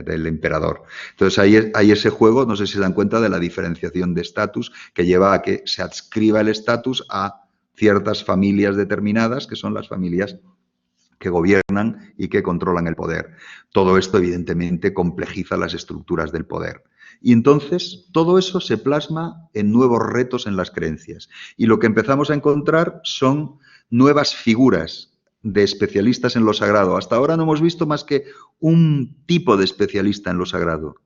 emperador. Entonces hay ese juego, no sé si se dan cuenta de la diferenciación de estatus que lleva a que se adscriba el estatus a ciertas familias determinadas, que son las familias que gobiernan y que controlan el poder. Todo esto, evidentemente, complejiza las estructuras del poder. Y entonces todo eso se plasma en nuevos retos en las creencias. Y lo que empezamos a encontrar son nuevas figuras de especialistas en lo sagrado. Hasta ahora no hemos visto más que un tipo de especialista en lo sagrado.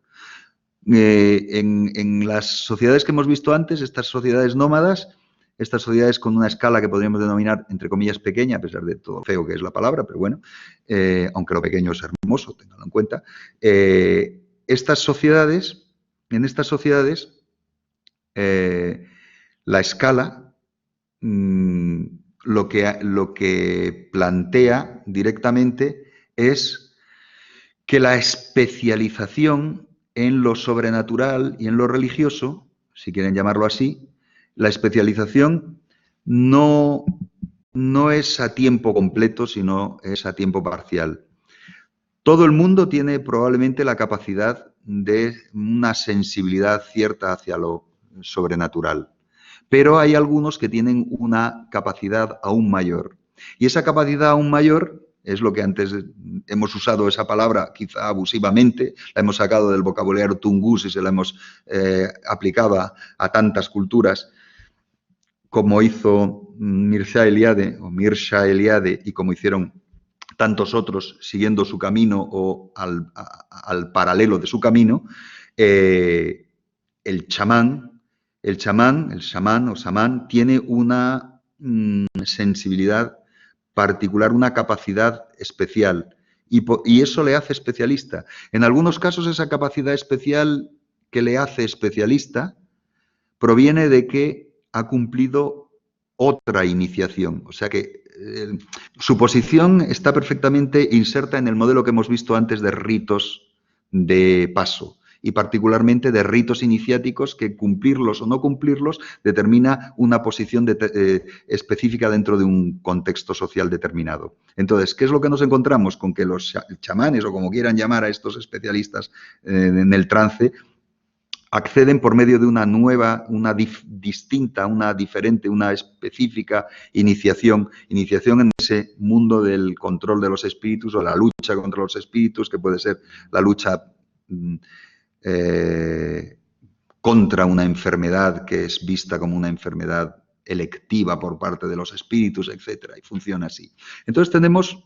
En las sociedades que hemos visto antes, estas sociedades nómadas, estas sociedades con una escala que podríamos denominar, entre comillas, pequeña, a pesar de todo feo que es la palabra, pero bueno, aunque lo pequeño es hermoso, ténganlo en cuenta. En estas sociedades, la escala lo que plantea directamente es que la especialización en lo sobrenatural y en lo religioso, si quieren llamarlo así, la especialización no es a tiempo completo, sino es a tiempo parcial. Todo el mundo tiene probablemente la capacidad de una sensibilidad cierta hacia lo sobrenatural, pero hay algunos que tienen una capacidad aún mayor. Y esa capacidad aún mayor es lo que antes hemos usado esa palabra quizá abusivamente, la hemos sacado del vocabulario tungus y se la hemos aplicado a tantas culturas, como hizo Mircea Eliade y como hicieron tantos otros siguiendo su camino o al paralelo de su camino, el chamán o samán, tiene una sensibilidad particular, una capacidad especial y eso le hace especialista. En algunos casos esa capacidad especial que le hace especialista proviene de que ha cumplido otra iniciación. O sea que su posición está perfectamente inserta en el modelo que hemos visto antes de ritos de paso y particularmente de ritos iniciáticos que cumplirlos o no cumplirlos determina una posición específica dentro de un contexto social determinado. Entonces, ¿qué es lo que nos encontramos? Con que los chamanes, o como quieran llamar a estos especialistas en el trance, acceden por medio de una nueva, una distinta, una diferente, una específica iniciación en ese mundo del control de los espíritus o la lucha contra los espíritus, que puede ser la lucha contra una enfermedad que es vista como una enfermedad electiva por parte de los espíritus, etcétera, y funciona así. Entonces tenemos,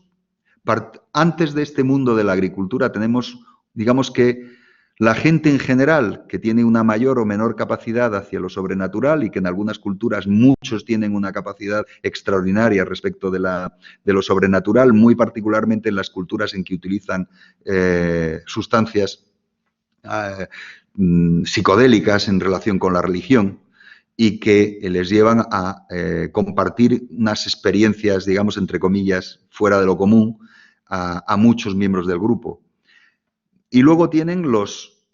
antes de este mundo de la agricultura, tenemos, digamos que la gente en general, que tiene una mayor o menor capacidad hacia lo sobrenatural y que en algunas culturas muchos tienen una capacidad extraordinaria respecto de lo sobrenatural, muy particularmente en las culturas en que utilizan sustancias psicodélicas en relación con la religión y que les llevan a compartir unas experiencias, digamos, entre comillas, fuera de lo común a muchos miembros del grupo. Y luego tienen los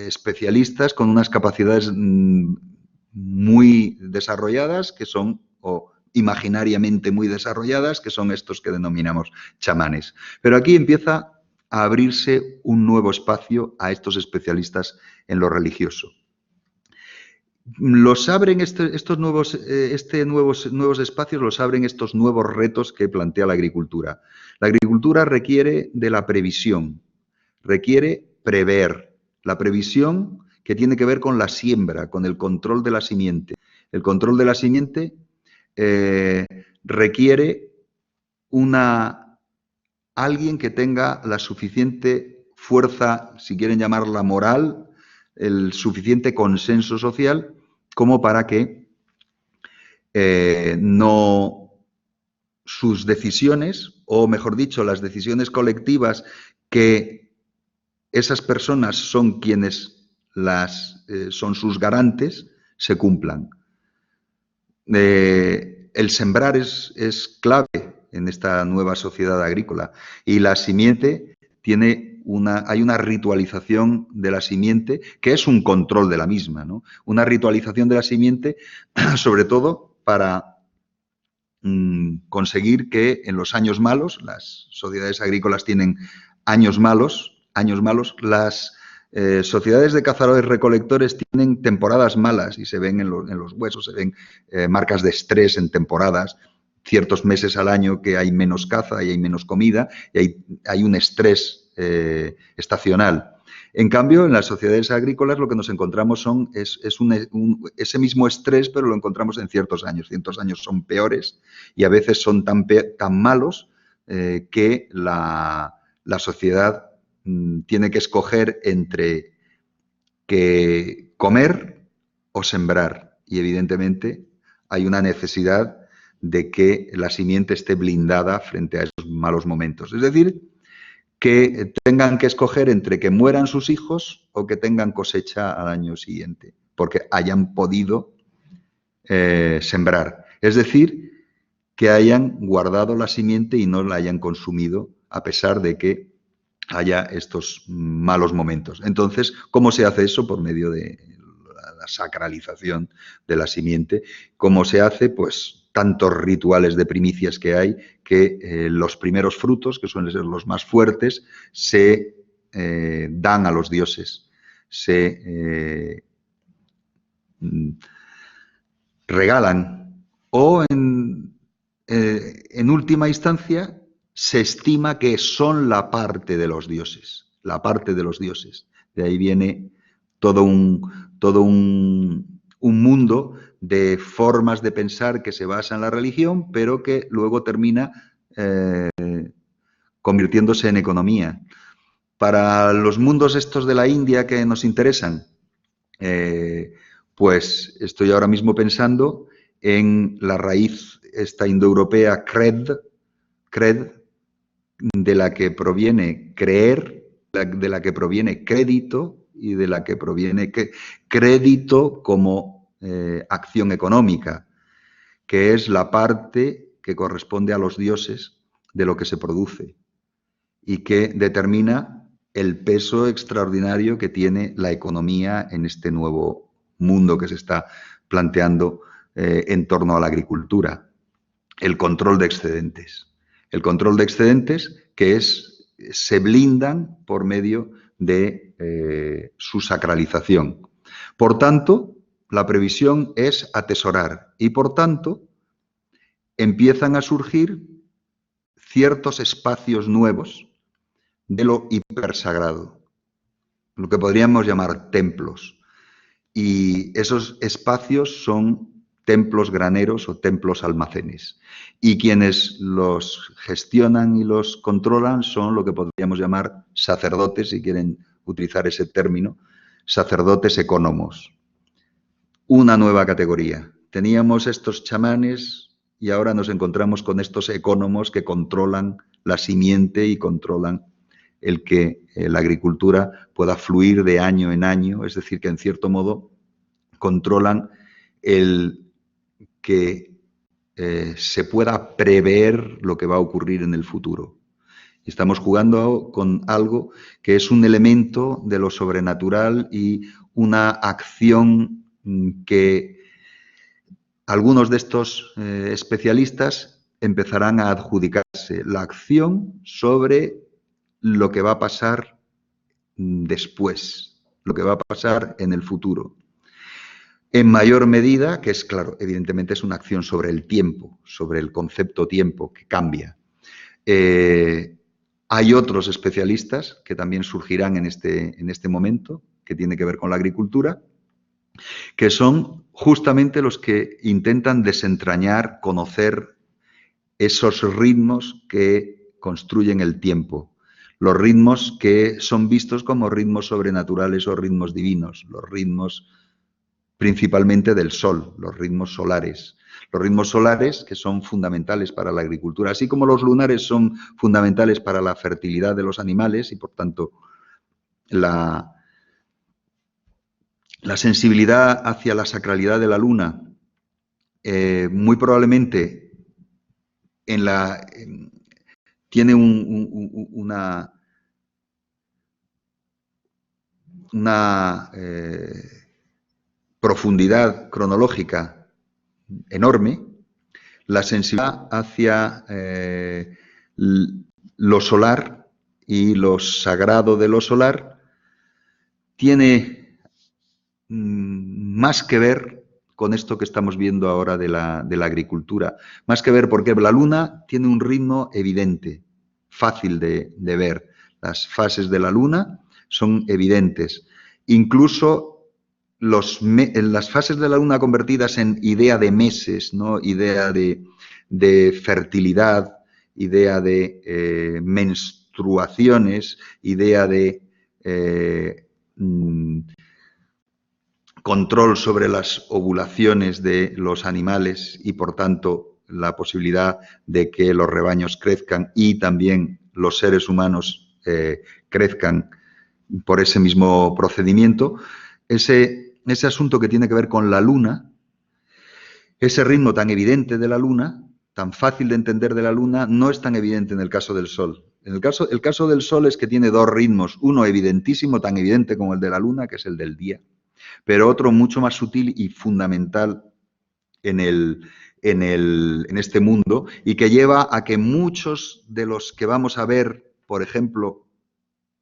especialistas con unas capacidades muy desarrolladas, que son, o imaginariamente muy desarrolladas, que son estos que denominamos chamanes. Pero aquí empieza a abrirse un nuevo espacio a estos especialistas en lo religioso. Los abren estos nuevos espacios, los abren estos nuevos retos que plantea la agricultura. La agricultura requiere de la previsión, requiere prever. La previsión que tiene que ver con la siembra, con el control de la simiente. El control de la simiente requiere alguien que tenga la suficiente fuerza, si quieren llamarla moral, el suficiente consenso social como para que sus decisiones, o mejor dicho, las decisiones colectivas que esas personas son quienes son sus garantes, se cumplan. El sembrar es clave en esta nueva sociedad agrícola y la simiente hay una ritualización de la simiente que es un control de la misma, ¿no? Una ritualización de la simiente sobre todo para conseguir que en los años malos, las sociedades agrícolas tienen años malos, las sociedades de cazadores-recolectores tienen temporadas malas y se ven en los huesos, se ven marcas de estrés en temporadas, ciertos meses al año que hay menos caza y hay menos comida y hay un estrés estacional. En cambio, en las sociedades agrícolas lo que nos encontramos es ese mismo estrés, pero lo encontramos en ciertos años. Ciertos años son peores y a veces son tan malos que la sociedad tiene que escoger entre que comer o sembrar. Y evidentemente hay una necesidad de que la simiente esté blindada frente a esos malos momentos. Es decir, que tengan que escoger entre que mueran sus hijos o que tengan cosecha al año siguiente, porque hayan podido sembrar. Es decir, que hayan guardado la simiente y no la hayan consumido, a pesar de que haya estos malos momentos. Entonces, ¿cómo se hace eso? Por medio de la sacralización de la simiente. ¿Cómo se hace? Pues tantos rituales de primicias que hay, que los primeros frutos, que suelen ser los más fuertes, se dan a los dioses, regalan o en última instancia se estima que son la parte de los dioses, la parte de los dioses. De ahí viene todo un mundo de formas de pensar que se basa en la religión, pero que luego termina convirtiéndose en economía. Para los mundos estos de la India que nos interesan, pues estoy ahora mismo pensando en la raíz esta indoeuropea cred, de la que proviene creer, de la que proviene crédito y de la que proviene crédito como acción económica, que es la parte que corresponde a los dioses de lo que se produce y que determina el peso extraordinario que tiene la economía en este nuevo mundo que se está planteando en torno a la agricultura. El control de excedentes. El control de excedentes que se blindan por medio de su sacralización. Por tanto, la previsión es atesorar y, por tanto, empiezan a surgir ciertos espacios nuevos de lo hipersagrado, lo que podríamos llamar templos. Y esos espacios son templos graneros o templos almacenes. Y quienes los gestionan y los controlan son lo que podríamos llamar sacerdotes, si quieren utilizar ese término, sacerdotes ecónomos. Una nueva categoría. Teníamos estos chamanes y ahora nos encontramos con estos ecónomos que controlan la simiente y controlan el que la agricultura pueda fluir de año en año, es decir, que en cierto modo controlan el que se pueda prever lo que va a ocurrir en el futuro. Estamos jugando con algo que es un elemento de lo sobrenatural y una acción que algunos de estos especialistas empezarán a adjudicarse, la acción sobre lo que va a pasar después, lo que va a pasar en el futuro. En mayor medida, que es claro, evidentemente es una acción sobre el tiempo, sobre el concepto tiempo que cambia. Hay otros especialistas que también surgirán en este momento, que tiene que ver con la agricultura, que son justamente los que intentan desentrañar, conocer esos ritmos que construyen el tiempo. Los ritmos que son vistos como ritmos sobrenaturales o ritmos divinos, los ritmos principalmente del sol, los ritmos solares. Los ritmos solares que son fundamentales para la agricultura, así como los lunares son fundamentales para la fertilidad de los animales y, por tanto, la sensibilidad hacia la sacralidad de la luna, muy probablemente tiene una profundidad cronológica enorme. La sensibilidad hacia lo solar y lo sagrado de lo solar tiene más que ver con esto que estamos viendo ahora de la agricultura. Más que ver porque la luna tiene un ritmo evidente, fácil de ver. Las fases de la luna son evidentes. Incluso las fases de la luna convertidas en idea de meses, ¿no? Idea de fertilidad, idea de menstruaciones, idea de control sobre las ovulaciones de los animales y, por tanto, la posibilidad de que los rebaños crezcan y también los seres humanos crezcan por ese mismo procedimiento. Ese asunto que tiene que ver con la luna, ese ritmo tan evidente de la luna, tan fácil de entender de la luna, no es tan evidente en el caso del sol. El caso del sol es que tiene dos ritmos, uno evidentísimo, tan evidente como el de la luna, que es el del día, pero otro mucho más sutil y fundamental en este mundo y que lleva a que muchos de los que vamos a ver, por ejemplo,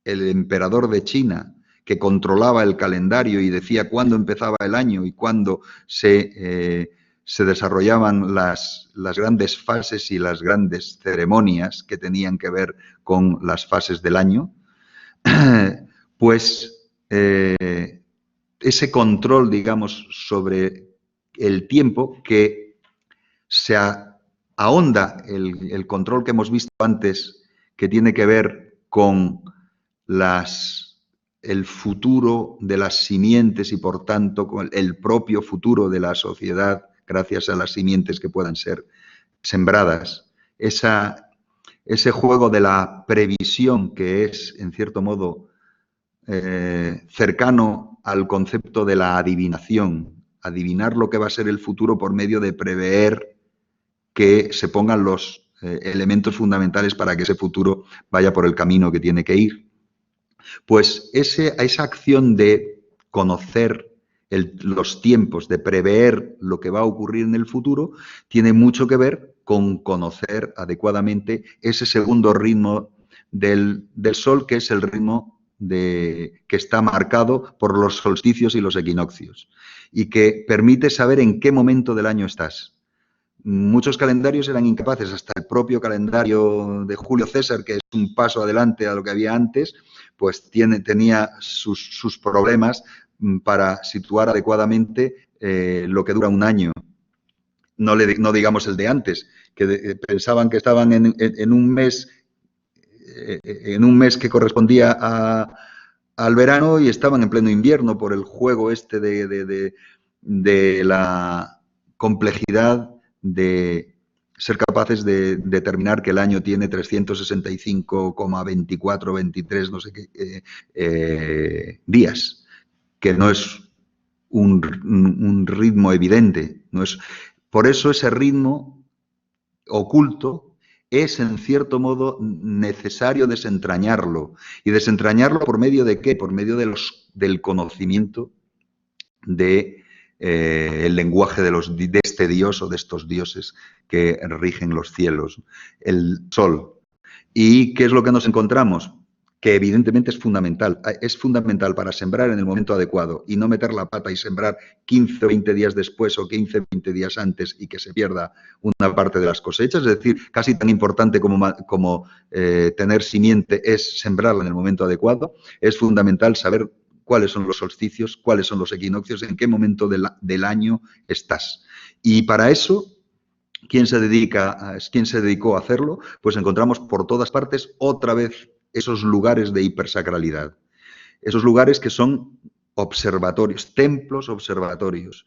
el emperador de China, que controlaba el calendario y decía cuándo empezaba el año y cuándo se se desarrollaban las grandes fases y las grandes ceremonias que tenían que ver con las fases del año, pues ese control, digamos, sobre el tiempo que se ahonda el control que hemos visto antes, que tiene que ver con el futuro de las simientes y, por tanto, con el propio futuro de la sociedad, gracias a las simientes que puedan ser sembradas. Ese juego de la previsión que es, en cierto modo, cercano al concepto de la adivinación, adivinar lo que va a ser el futuro por medio de prever que se pongan los elementos fundamentales para que ese futuro vaya por el camino que tiene que ir. Pues esa acción de conocer los tiempos, de prever lo que va a ocurrir en el futuro, tiene mucho que ver con conocer adecuadamente ese segundo ritmo del Sol, que es el ritmo que está marcado por los solsticios y los equinoccios, y que permite saber en qué momento del año estás. Muchos calendarios eran incapaces, hasta el propio calendario de Julio César, que es un paso adelante a lo que había antes, pues tenía sus problemas para situar adecuadamente lo que dura un año. No digamos el de antes, que pensaban que estaban en un mes que correspondía al verano y estaban en pleno invierno por el juego este de la complejidad de ser capaces de determinar que el año tiene 365,24, 23, no sé qué, días, que no es un ritmo evidente. No es, por eso ese ritmo oculto es, en cierto modo, necesario desentrañarlo. ¿Y desentrañarlo por medio de qué? Por medio del conocimiento del lenguaje de este dios o de estos dioses que rigen los cielos, el Sol. ¿Y qué es lo que nos encontramos? Que evidentemente es fundamental para sembrar en el momento adecuado y no meter la pata y sembrar 15 o 20 días después o 15 o 20 días antes y que se pierda una parte de las cosechas. Es decir, casi tan importante como tener simiente es sembrarla en el momento adecuado. Es fundamental saber cuáles son los solsticios, cuáles son los equinoccios, en qué momento del año estás. Y para eso, ¿quién se dedicó a hacerlo? Pues encontramos por todas partes otra vez esos lugares de hipersacralidad. Esos lugares que son observatorios, templos observatorios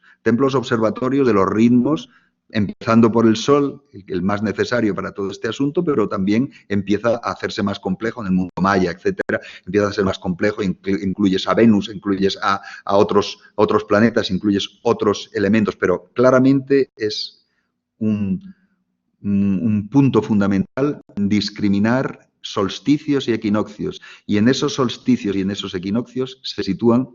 de los ritmos, empezando por el Sol, el más necesario para todo este asunto, pero también empieza a hacerse más complejo en el mundo maya, etcétera. Empieza a ser más complejo, incluyes a Venus, incluyes a otros planetas, incluyes otros elementos, pero claramente es un punto fundamental discriminar solsticios y equinoccios. Y en esos solsticios y en esos equinoccios se sitúan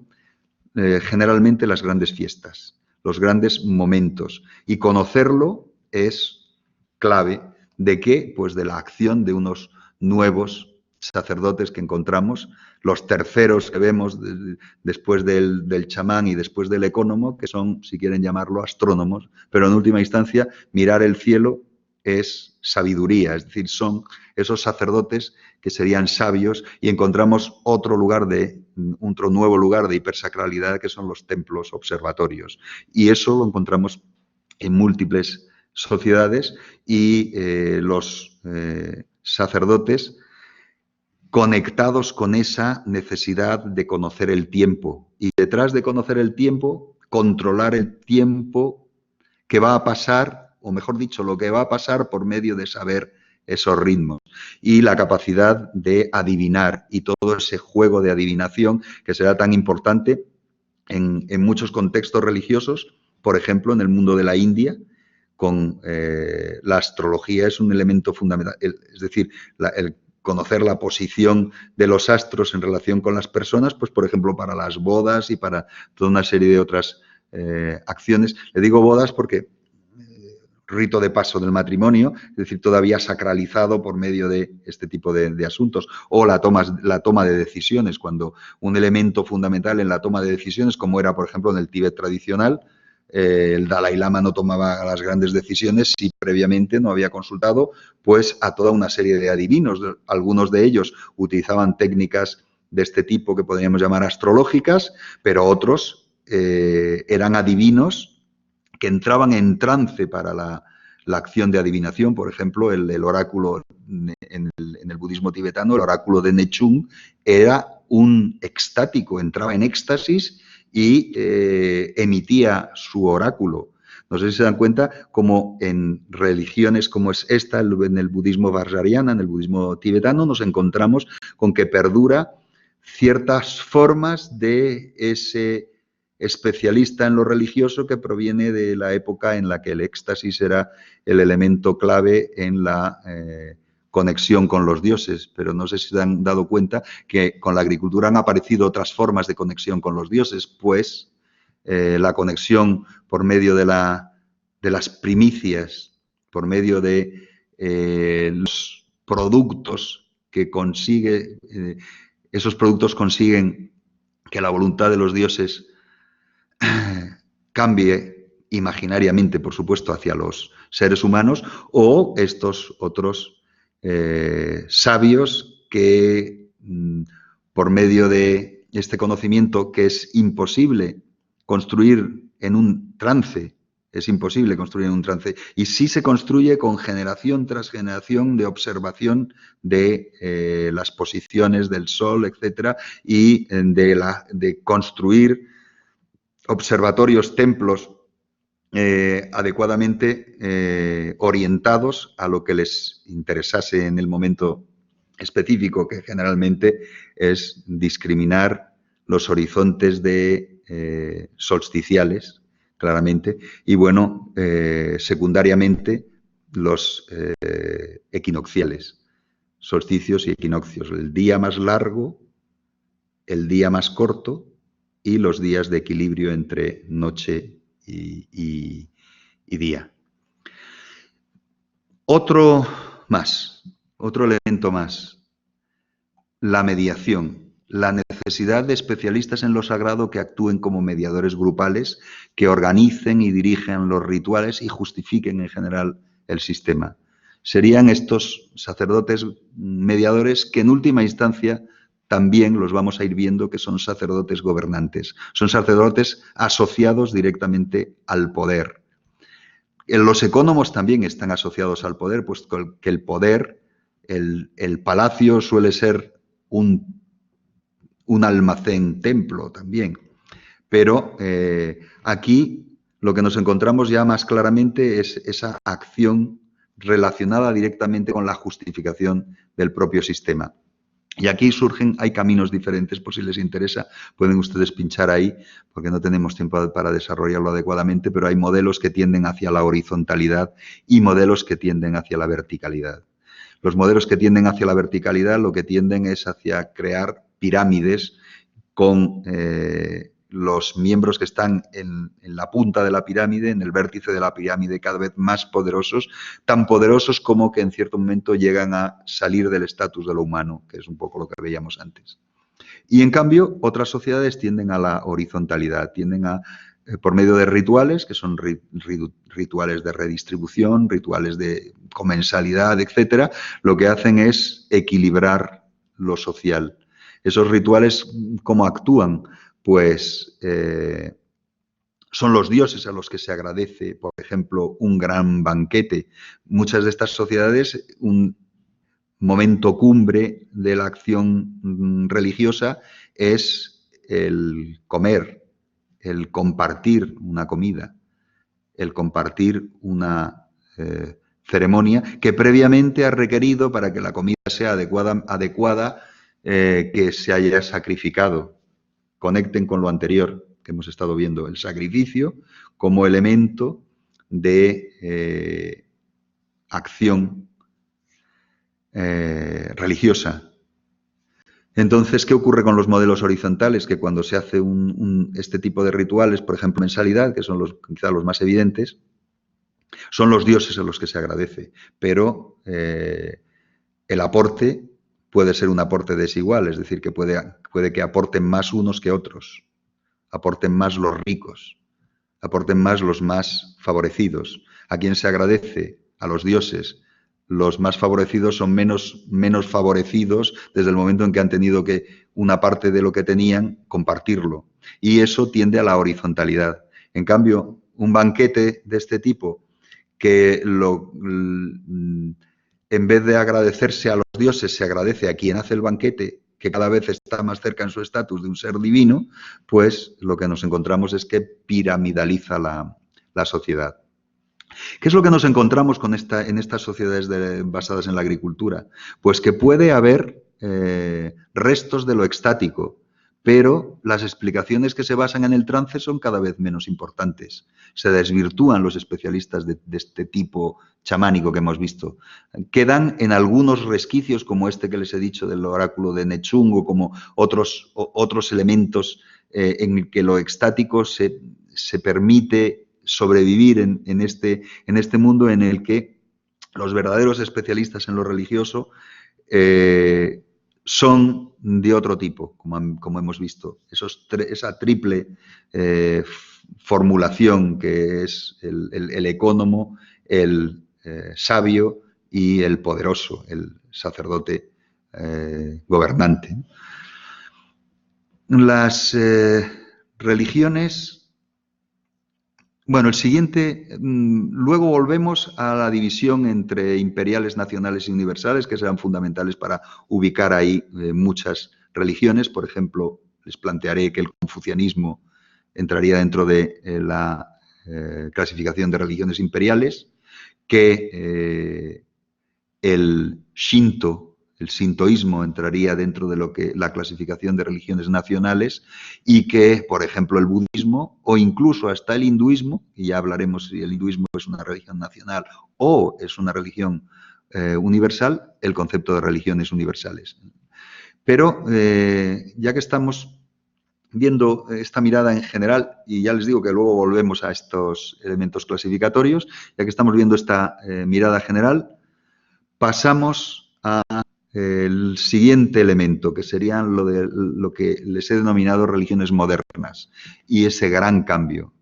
generalmente las grandes fiestas, los grandes momentos. Y conocerlo es clave de qué, pues de la acción de unos nuevos sacerdotes que encontramos, los terceros que vemos después del chamán y después del ecónomo, que son, si quieren llamarlo, astrónomos, pero en última instancia mirar el cielo es sabiduría, es decir, son esos sacerdotes que serían sabios, y encontramos otro nuevo lugar de hipersacralidad, que son los templos observatorios. Y eso lo encontramos en múltiples sociedades, y los sacerdotes conectados con esa necesidad de conocer el tiempo. Y detrás de conocer el tiempo, controlar el tiempo que va a pasar, o mejor dicho, lo que va a pasar por medio de saber esos ritmos, y la capacidad de adivinar, y todo ese juego de adivinación que será tan importante en muchos contextos religiosos. Por ejemplo, en el mundo de la India, con la astrología es un elemento fundamental, es decir, el conocer la posición de los astros en relación con las personas, pues por ejemplo para las bodas y para toda una serie de otras acciones. Le digo bodas porque rito de paso del matrimonio, es decir, todavía sacralizado por medio de este tipo de asuntos, o la toma de decisiones, cuando un elemento fundamental en la toma de decisiones, como era, por ejemplo, en el Tíbet tradicional, el Dalai Lama no tomaba las grandes decisiones si previamente no había consultado pues a toda una serie de adivinos. Algunos de ellos utilizaban técnicas de este tipo que podríamos llamar astrológicas, pero otros eran adivinos que entraban en trance para la acción de adivinación. Por ejemplo, el oráculo en el budismo tibetano, el oráculo de Nechung, era un extático, entraba en éxtasis y emitía su oráculo. No sé si se dan cuenta como en religiones como es esta, en el budismo vajrayana, en el budismo tibetano, nos encontramos con que perdura ciertas formas de ese especialista en lo religioso que proviene de la época en la que el éxtasis era el elemento clave en la conexión con los dioses, pero no sé si se han dado cuenta que con la agricultura han aparecido otras formas de conexión con los dioses, pues la conexión por medio de las primicias, por medio de los productos que consigue, esos productos consiguen que la voluntad de los dioses cambie imaginariamente, por supuesto, hacia los seres humanos, o estos otros sabios que, por medio de este conocimiento que es imposible construir en un trance, es imposible construir en un trance, y sí se construye con generación tras generación de observación de las posiciones del Sol, etcétera, y de construir observatorios, templos adecuadamente orientados a lo que les interesase en el momento específico, que generalmente es discriminar los horizontes de solsticiales, claramente, y bueno, secundariamente los equinocciales, solsticios y equinoccios, el día más largo, el día más corto y los días de equilibrio entre noche y día. Otro elemento más, la mediación, la necesidad de especialistas en lo sagrado que actúen como mediadores grupales, que organicen y dirigen los rituales y justifiquen en general el sistema. Serían estos sacerdotes mediadores que en última instancia también los vamos a ir viendo que son sacerdotes gobernantes, son sacerdotes asociados directamente al poder. Los ecónomos también están asociados al poder, puesto que el poder, el palacio suele ser un almacén templo también. Pero aquí lo que nos encontramos ya más claramente es esa acción relacionada directamente con la justificación del propio sistema. Y aquí hay caminos diferentes, por si les interesa, pueden ustedes pinchar ahí, porque no tenemos tiempo para desarrollarlo adecuadamente, pero hay modelos que tienden hacia la horizontalidad y modelos que tienden hacia la verticalidad. Los modelos que tienden hacia la verticalidad lo que tienden es hacia crear pirámides con los miembros que están en la punta de la pirámide, en el vértice de la pirámide, cada vez más poderosos, tan poderosos como que en cierto momento llegan a salir del estatus de lo humano, que es un poco lo que veíamos antes. Y en cambio, otras sociedades tienden a la horizontalidad, tienden a, por medio de rituales, que son rituales de redistribución, rituales de comensalidad, etcétera, lo que hacen es equilibrar lo social. Esos rituales, ¿cómo actúan? Pues son los dioses a los que se agradece, por ejemplo, un gran banquete. Muchas de estas sociedades, un momento cumbre de la acción religiosa es el comer, el compartir una comida, el compartir una ceremonia que previamente ha requerido, para que la comida sea adecuada que se haya sacrificado. Conecten con lo anterior que hemos estado viendo, el sacrificio como elemento de acción religiosa. Entonces, ¿qué ocurre con los modelos horizontales? Que cuando se hace este tipo de rituales, por ejemplo, mensalidad, que son quizá los más evidentes, son los dioses a los que se agradece, pero el aporte puede ser un aporte desigual, es decir, que puede que aporten más unos que otros, aporten más los ricos, aporten más los más favorecidos. ¿A quién se agradece? A los dioses. Los más favorecidos son menos favorecidos desde el momento en que han tenido que una parte de lo que tenían compartirlo. Y eso tiende a la horizontalidad. En cambio, un banquete de este tipo que en vez de agradecerse a los dioses, se agradece a quien hace el banquete, que cada vez está más cerca en su estatus de un ser divino, pues lo que nos encontramos es que piramidaliza la sociedad. ¿Qué es lo que nos encontramos en estas sociedades basadas en la agricultura? Pues que puede haber restos de lo extático, pero las explicaciones que se basan en el trance son cada vez menos importantes. Se desvirtúan los especialistas de este tipo chamánico que hemos visto. Quedan en algunos resquicios, como este que les he dicho del oráculo de Nechung, o como otros elementos en que lo extático se permite sobrevivir en este mundo en el que los verdaderos especialistas en lo religioso son de otro tipo, como hemos visto. Esa triple formulación que es el ecónomo, el sabio y el poderoso, el sacerdote gobernante. Las religiones... Bueno, el siguiente, luego volvemos a la división entre imperiales, nacionales y universales, que serán fundamentales para ubicar ahí muchas religiones. Por ejemplo, les plantearé que el confucianismo entraría dentro de la clasificación de religiones imperiales, que el Shinto, el sintoísmo, entraría dentro de lo que la clasificación de religiones nacionales, y que, por ejemplo, el budismo o incluso hasta el hinduismo, y ya hablaremos si el hinduismo es una religión nacional o es una religión universal, el concepto de religiones universales. Pero ya que estamos viendo esta mirada en general, y ya les digo que luego volvemos a estos elementos clasificatorios, ya que estamos viendo esta mirada general, pasamos el siguiente elemento, que serían lo que les he denominado religiones modernas, y ese gran cambio.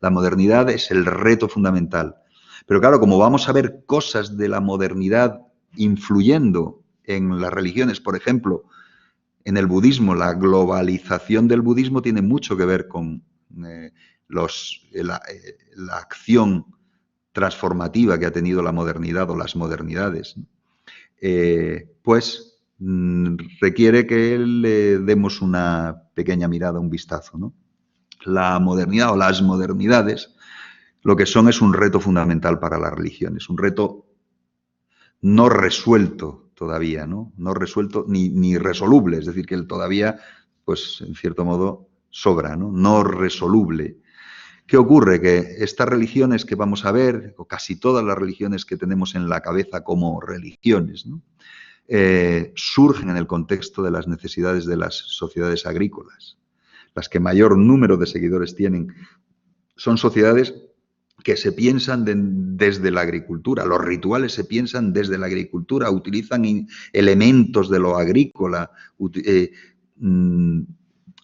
La modernidad es el reto fundamental. Pero claro, como vamos a ver cosas de la modernidad influyendo en las religiones, por ejemplo, en el budismo, la globalización del budismo tiene mucho que ver con la acción transformativa que ha tenido la modernidad o las modernidades. Pues requiere que le demos una pequeña mirada, un vistazo, ¿no? La modernidad o las modernidades lo que son es un reto fundamental para las religiones, un reto no resuelto todavía, ¿no? No resuelto ni resoluble, es decir, que él todavía, pues en cierto modo, sobra, ¿no? No resoluble. ¿Qué ocurre? Que estas religiones que vamos a ver, o casi todas las religiones que tenemos en la cabeza como religiones, ¿no? Surgen en el contexto de las necesidades de las sociedades agrícolas. Las que mayor número de seguidores tienen son sociedades que se piensan desde la agricultura. Los rituales se piensan desde la agricultura, utilizan elementos de lo agrícola,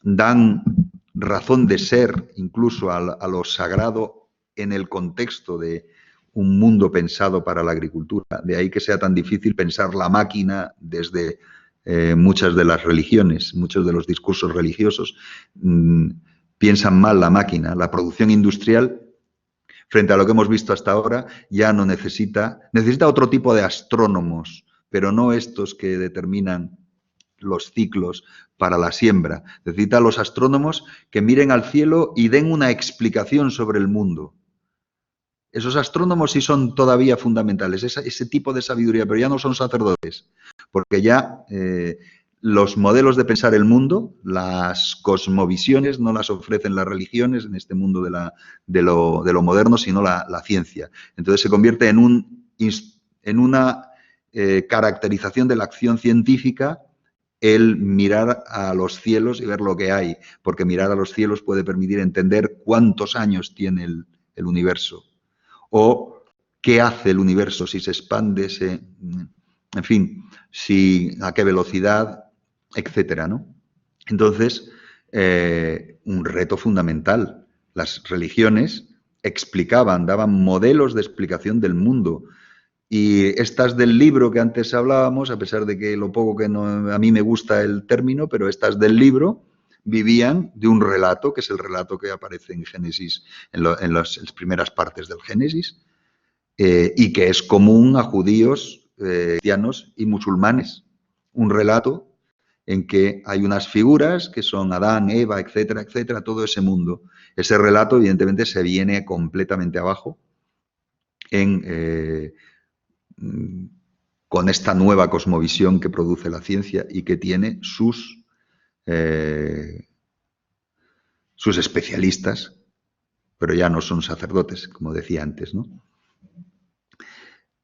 dan razón de ser incluso a lo sagrado en el contexto de un mundo pensado para la agricultura. De ahí que sea tan difícil pensar la máquina desde muchas de las religiones, muchos de los discursos religiosos piensan mal la máquina. La producción industrial, frente a lo que hemos visto hasta ahora, ya no necesita otro tipo de astrónomos, pero no estos que determinan los ciclos para la siembra. Necesita a los astrónomos que miren al cielo y den una explicación sobre el mundo. Esos astrónomos sí son todavía fundamentales, ese tipo de sabiduría, pero ya no son sacerdotes, porque ya los modelos de pensar el mundo, las cosmovisiones, no las ofrecen las religiones en este mundo de lo moderno, sino la ciencia. Entonces se convierte en una caracterización de la acción científica el mirar a los cielos y ver lo que hay, porque mirar a los cielos puede permitir entender cuántos años tiene el universo, o qué hace el universo, si se expande, en fin, a qué velocidad, etcétera, ¿no? Entonces, un reto fundamental. Las religiones explicaban, daban modelos de explicación del mundo. Y estas del libro que antes hablábamos, a pesar de que lo poco que a mí me gusta el término, pero estas del libro vivían de un relato, que es el relato que aparece en Génesis, en las primeras partes del Génesis, y que es común a judíos, cristianos y musulmanes. Un relato en que hay unas figuras que son Adán, Eva, etcétera, etcétera, todo ese mundo. Ese relato, evidentemente, se viene completamente abajo con esta nueva cosmovisión que produce la ciencia y que tiene sus especialistas, pero ya no son sacerdotes, como decía antes, ¿no?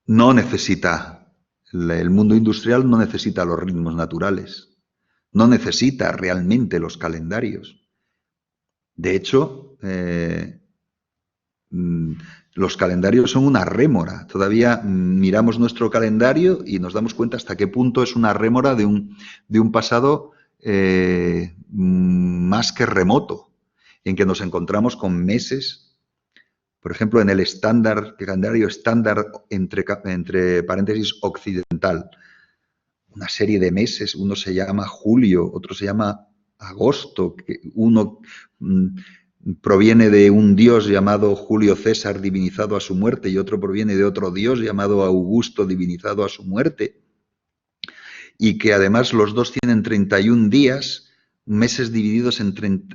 No necesita, el mundo industrial no necesita los ritmos naturales, no necesita realmente los calendarios. De hecho, los calendarios son una rémora. Todavía miramos nuestro calendario y nos damos cuenta hasta qué punto es una rémora de un pasado más que remoto, en que nos encontramos con meses. Por ejemplo, en el calendario estándar, entre paréntesis, occidental, una serie de meses, uno se llama julio, otro se llama agosto, uno proviene de un dios llamado Julio César divinizado a su muerte y otro proviene de otro dios llamado Augusto divinizado a su muerte, y que además los dos tienen 31 días, meses divididos en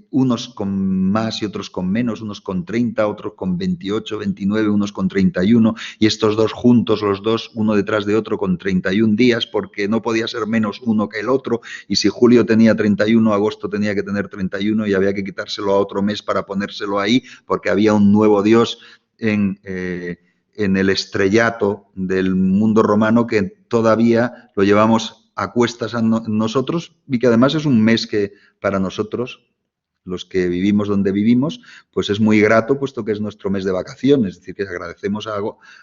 unos con más y otros con menos, unos con 30, otros con 28, 29, unos con 31, y estos dos juntos, los dos, uno detrás de otro, con 31 días, porque no podía ser menos uno que el otro, y si julio tenía 31, agosto tenía que tener 31, y había que quitárselo a otro mes para ponérselo ahí, porque había un nuevo dios en el estrellato del mundo romano que todavía lo llevamos a cuestas a nosotros, y que además es un mes que para nosotros, los que vivimos donde vivimos, pues es muy grato, puesto que es nuestro mes de vacaciones. Es decir, que agradecemos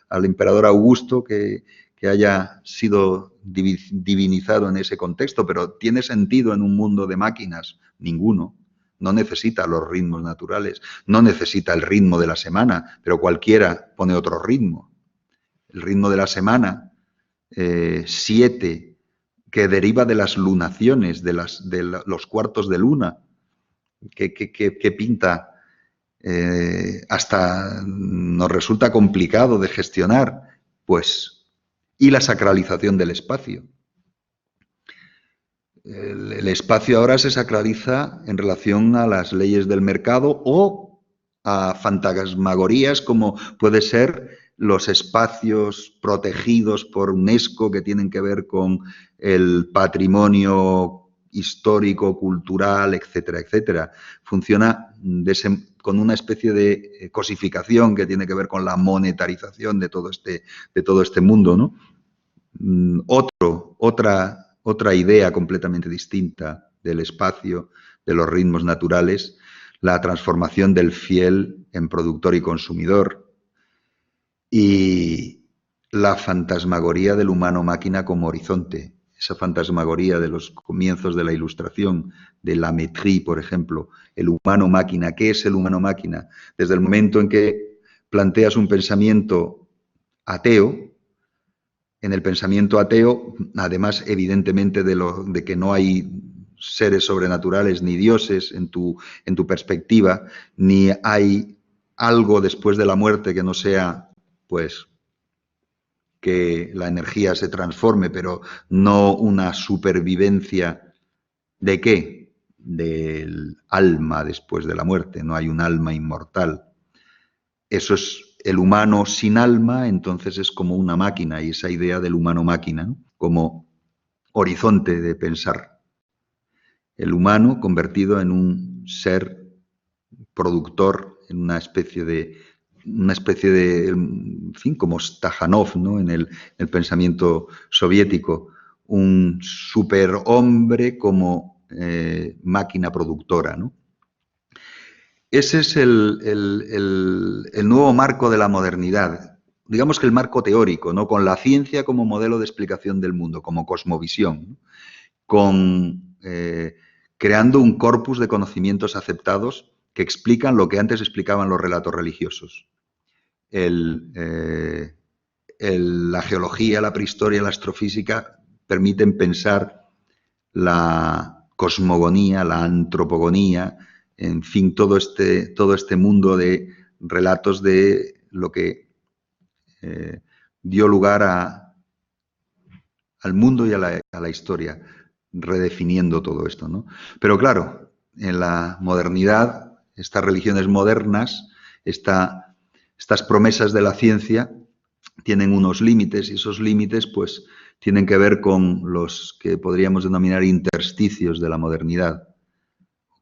al emperador Augusto que haya sido divinizado en ese contexto, pero ¿tiene sentido en un mundo de máquinas? Ninguno. No necesita los ritmos naturales, no necesita el ritmo de la semana, pero cualquiera pone otro ritmo. El ritmo de la semana, 7, que deriva de las lunaciones, de los cuartos de luna, que pinta, hasta nos resulta complicado de gestionar, pues, y la sacralización del espacio. El espacio ahora se sacraliza en relación a las leyes del mercado o a fantasmagorías como puede ser los espacios protegidos por UNESCO que tienen que ver con el patrimonio histórico, cultural, etcétera, etcétera. Funciona con una especie de cosificación que tiene que ver con la monetarización de todo este mundo, ¿no? Otra idea completamente distinta del espacio, de los ritmos naturales, la transformación del fiel en productor y consumidor, y la fantasmagoría del humano-máquina como horizonte, esa fantasmagoría de los comienzos de la Ilustración, de la Métrie, por ejemplo, el humano-máquina. ¿Qué es el humano-máquina? Desde el momento en que planteas un pensamiento ateo, en el pensamiento ateo, además, evidentemente, de que no hay seres sobrenaturales ni dioses en tu perspectiva, ni hay algo después de la muerte que no sea, pues, que la energía se transforme, pero no una supervivencia ¿de qué? Del alma después de la muerte. No hay un alma inmortal. Eso es el humano sin alma, entonces es como una máquina, y esa idea del humano-máquina, ¿no? Como horizonte de pensar. El humano convertido en un ser productor, en una especie de, en fin, como Stakhanov, ¿no? En el pensamiento soviético, un superhombre como máquina productora, ¿no? Ese es el nuevo marco de la modernidad. Digamos que el marco teórico, ¿no? Con la ciencia como modelo de explicación del mundo, como cosmovisión, ¿no? Creando un corpus de conocimientos aceptados que explican lo que antes explicaban los relatos religiosos. La geología, la prehistoria, la astrofísica permiten pensar la cosmogonía, la antropogonía, en fin, todo este mundo de relatos de lo que dio lugar al mundo y a la historia, redefiniendo todo esto, ¿no? Pero claro, en la modernidad, estas religiones modernas, estas promesas de la ciencia tienen unos límites y esos límites pues tienen que ver con los que podríamos denominar intersticios de la modernidad,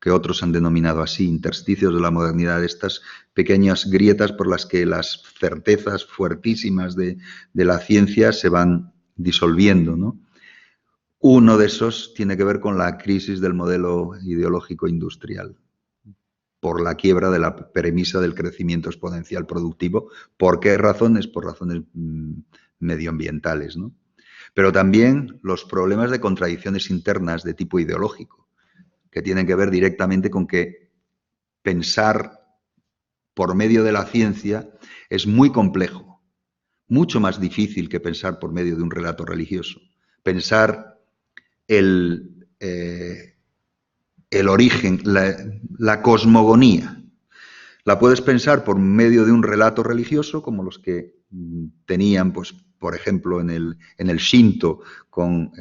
que otros han denominado así, intersticios de la modernidad, estas pequeñas grietas por las que las certezas fuertísimas de la ciencia se van disolviendo, ¿no? Uno de esos tiene que ver con la crisis del modelo ideológico industrial, por la quiebra de la premisa del crecimiento exponencial productivo. ¿Por qué razones? Por razones medioambientales, ¿no? Pero también los problemas de contradicciones internas de tipo ideológico, que tienen que ver directamente con que pensar por medio de la ciencia es muy complejo, mucho más difícil que pensar por medio de un relato religioso. Pensar el origen, la cosmogonía, la puedes pensar por medio de un relato religioso, como los que tenían, pues, por ejemplo, en el Shinto, con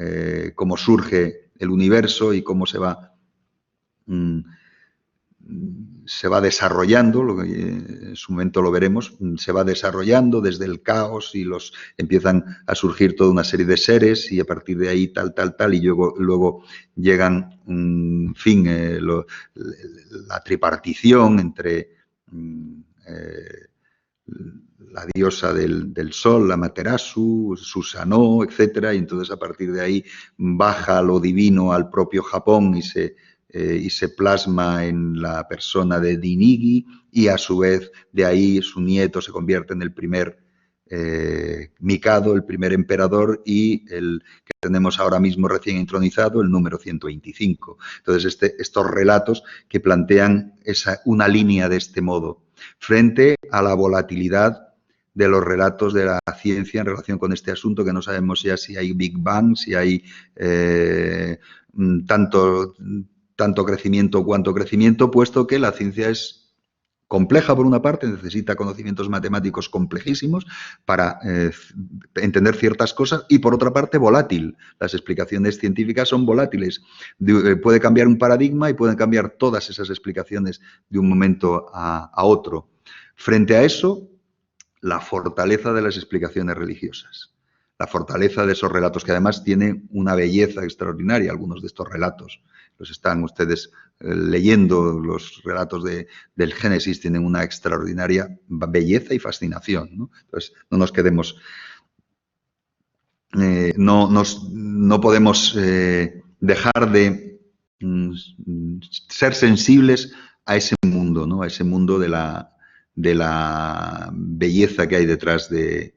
cómo surge el universo y cómo se va desarrollando, lo que en su momento lo veremos, se va desarrollando desde el caos y empiezan a surgir toda una serie de seres y a partir de ahí tal, y luego llegan, en fin, la tripartición entre la diosa del sol, la Materasu, Susanoo, etcétera, y entonces a partir de ahí baja lo divino al propio Japón y se plasma en la persona de Dinigi, y a su vez de ahí su nieto se convierte en el primer Mikado, el primer emperador, y el que tenemos ahora mismo recién entronizado, el número 125. Entonces estos relatos que plantean una línea de este modo frente a la volatilidad de los relatos de la ciencia en relación con este asunto, que no sabemos ya si hay Big Bang, si hay tanto crecimiento cuanto crecimiento, puesto que la ciencia es compleja por una parte, necesita conocimientos matemáticos complejísimos para entender ciertas cosas, y por otra parte volátil. Las explicaciones científicas son volátiles. Puede cambiar un paradigma y pueden cambiar todas esas explicaciones de un momento a otro. Frente a eso, la fortaleza de las explicaciones religiosas, la fortaleza de esos relatos, que además tienen una belleza extraordinaria. Algunos de estos relatos los están ustedes leyendo, los relatos del Génesis tienen una extraordinaria belleza y fascinación, ¿no? Entonces, no nos quedemos, no podemos dejar de ser sensibles a ese mundo, ¿no? A ese mundo de la belleza que hay detrás de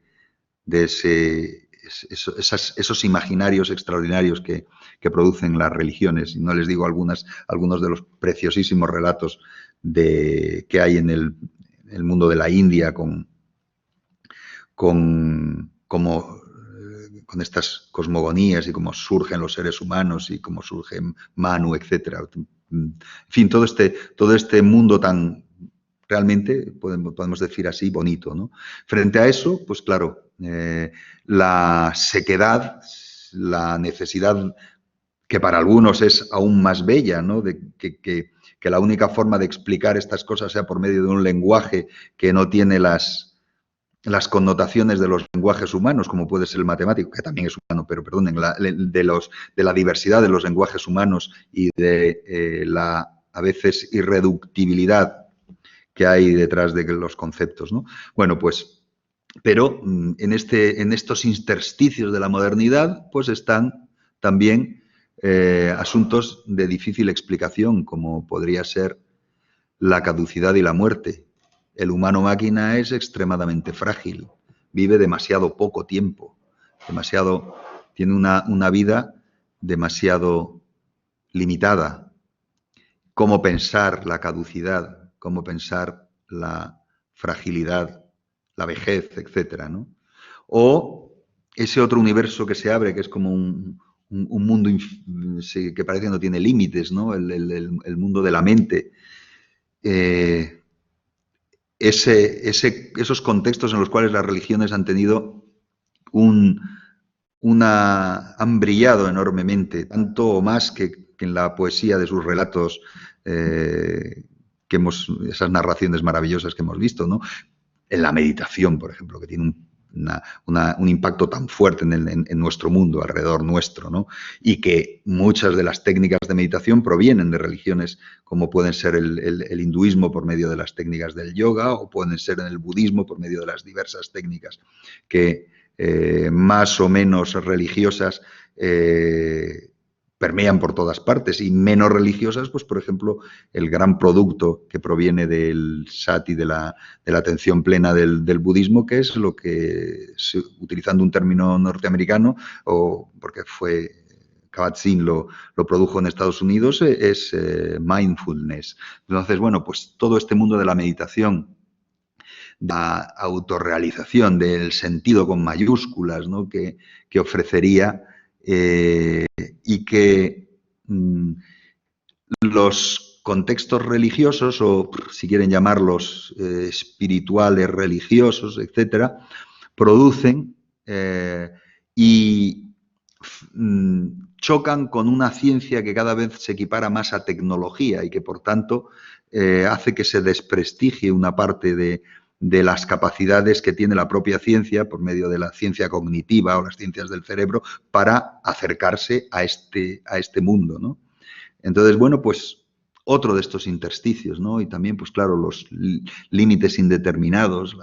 esos imaginarios extraordinarios que producen las religiones. Y no les digo algunos de los preciosísimos relatos que hay en el mundo de la India con estas cosmogonías y cómo surgen los seres humanos y cómo surge Manu, etcétera. En fin, todo este mundo tan, realmente, podemos decir así, bonito, ¿no? Frente a eso, pues claro, la sequedad, la necesidad, que para algunos es aún más bella, ¿no? De que la única forma de explicar estas cosas sea por medio de un lenguaje que no tiene las connotaciones de los lenguajes humanos, como puede ser el matemático, que también es humano, pero perdonen, de la diversidad de los lenguajes humanos y de la, a veces, irreductibilidad que hay detrás de los conceptos, ¿no? Bueno, pues, pero en estos intersticios de la modernidad, pues están también asuntos de difícil explicación, como podría ser la caducidad y la muerte. El humano máquina es extremadamente frágil, vive demasiado poco tiempo, tiene una vida demasiado limitada. ¿Cómo pensar la caducidad como pensar la fragilidad, la vejez, etcétera, ¿no? O ese otro universo que se abre, que es como un mundo que parece que no tiene límites, ¿no? El mundo de la mente. Esos contextos en los cuales las religiones han tenido han brillado enormemente, tanto o más que en la poesía de sus relatos, esas narraciones maravillosas que hemos visto, ¿no? En la meditación, por ejemplo, que tiene un impacto tan fuerte en nuestro mundo, alrededor nuestro, ¿no? Y que muchas de las técnicas de meditación provienen de religiones como pueden ser el hinduismo por medio de las técnicas del yoga, o pueden ser en el budismo por medio de las diversas técnicas que más o menos religiosas permean por todas partes, y menos religiosas, pues por ejemplo, el gran producto que proviene del sati, de la atención plena del budismo, que es lo que, utilizando un término norteamericano, o porque fue Kabat-Zinn lo produjo en Estados Unidos, es mindfulness. Entonces, bueno, pues todo este mundo de la meditación, la autorrealización, del sentido con mayúsculas, ¿no? que ofrecería, y que los contextos religiosos, o si quieren llamarlos espirituales, religiosos, etcétera, producen y chocan con una ciencia que cada vez se equipara más a tecnología y que, por tanto, hace que se desprestigie una parte de las capacidades que tiene la propia ciencia, por medio de la ciencia cognitiva o las ciencias del cerebro, para acercarse a este mundo, ¿no? Entonces, bueno, pues otro de estos intersticios, ¿no? Y también, pues claro, los límites indeterminados,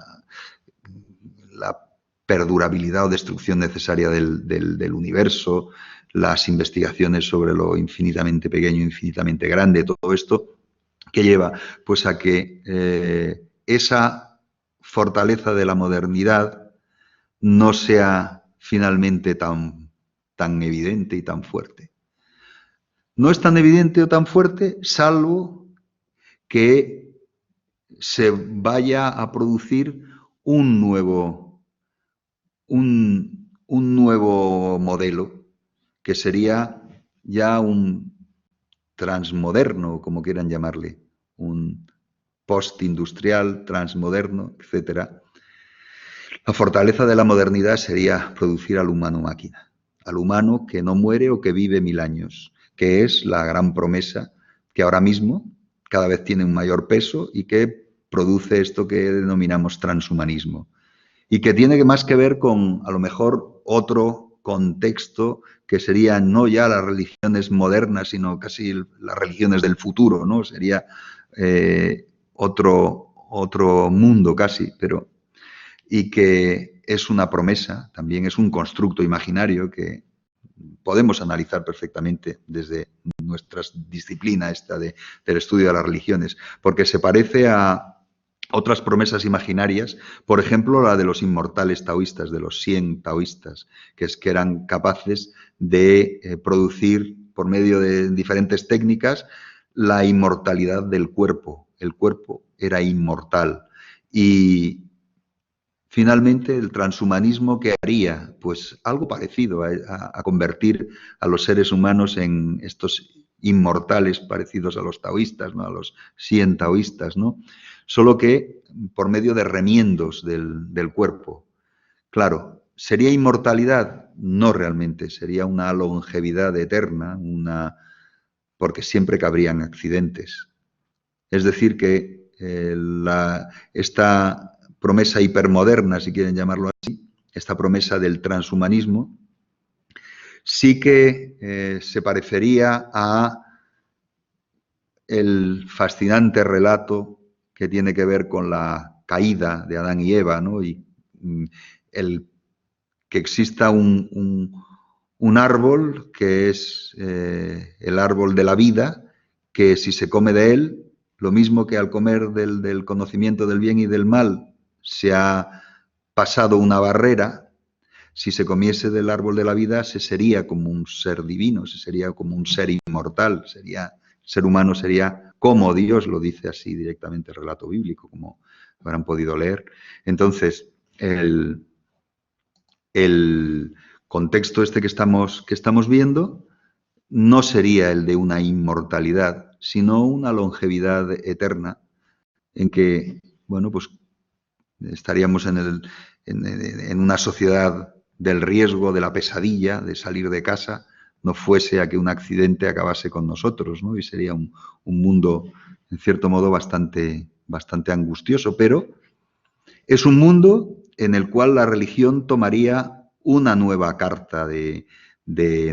la perdurabilidad o destrucción necesaria del universo, las investigaciones sobre lo infinitamente pequeño, infinitamente grande, todo esto que lleva pues a que esa fortaleza de la modernidad no sea finalmente tan evidente y tan fuerte. No es tan evidente o tan fuerte, salvo que se vaya a producir un nuevo modelo, que sería ya un transmoderno, como quieran llamarle, un postindustrial, transmoderno, etcétera. La fortaleza de la modernidad sería producir al humano máquina, al humano que no muere o que vive 1000 años, que es la gran promesa que ahora mismo cada vez tiene un mayor peso y que produce esto que denominamos transhumanismo, y que tiene más que ver con, a lo mejor, otro contexto que serían no ya las religiones modernas, sino casi las religiones del futuro, ¿no? Sería otro mundo casi, pero y que es una promesa, también es un constructo imaginario que podemos analizar perfectamente desde nuestra disciplina esta del estudio de las religiones, porque se parece a otras promesas imaginarias, por ejemplo, la de los inmortales taoístas, de los 100 taoístas, que eran capaces de producir, por medio de diferentes técnicas, la inmortalidad del cuerpo. El cuerpo era inmortal. Y finalmente, el transhumanismo, ¿qué haría? Pues algo parecido a convertir a los seres humanos en estos inmortales parecidos a los taoístas, ¿no? A los 100 taoístas, ¿no? Solo que por medio de remiendos del cuerpo. Claro, ¿sería inmortalidad? No realmente, sería una longevidad eterna, porque siempre cabrían accidentes. Es decir, que esta promesa hipermoderna, si quieren llamarlo así, esta promesa del transhumanismo, sí que se parecería a el fascinante relato que tiene que ver con la caída de Adán y Eva, ¿no? Y que exista un árbol que es el árbol de la vida, que si se come de él, lo mismo que al comer del conocimiento del bien y del mal se ha pasado una barrera, si se comiese del árbol de la vida se sería como un ser divino, se sería como un ser inmortal, el ser humano sería como Dios lo dice así directamente el relato bíblico, como habrán podido leer. Entonces, el contexto este que estamos viendo no sería el de una inmortalidad, sino una longevidad eterna en que, bueno, pues estaríamos en una sociedad del riesgo, de la pesadilla, de salir de casa, no fuese a que un accidente acabase con nosotros, ¿no? Y sería un mundo, en cierto modo, bastante angustioso, pero es un mundo en el cual la religión tomaría una nueva carta de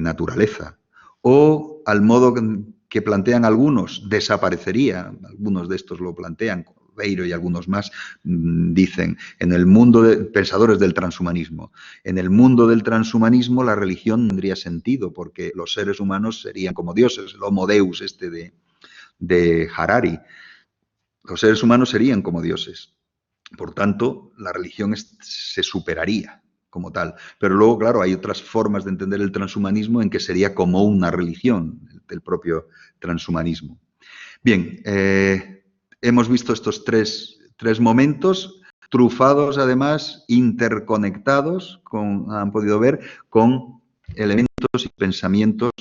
naturaleza, o al modo que plantean algunos, desaparecería. Algunos de estos lo plantean, Beiro y algunos más dicen, en el mundo de pensadores del transhumanismo, en el mundo del transhumanismo la religión tendría sentido, porque los seres humanos serían como dioses, el Homo Deus este de Harari. Los seres humanos serían como dioses. Por tanto, la religión se superaría como tal. Pero luego, claro, hay otras formas de entender el transhumanismo en que sería como una religión, el propio transhumanismo. Bien, hemos visto estos tres momentos trufados, además, interconectados, han podido ver, con elementos y pensamientos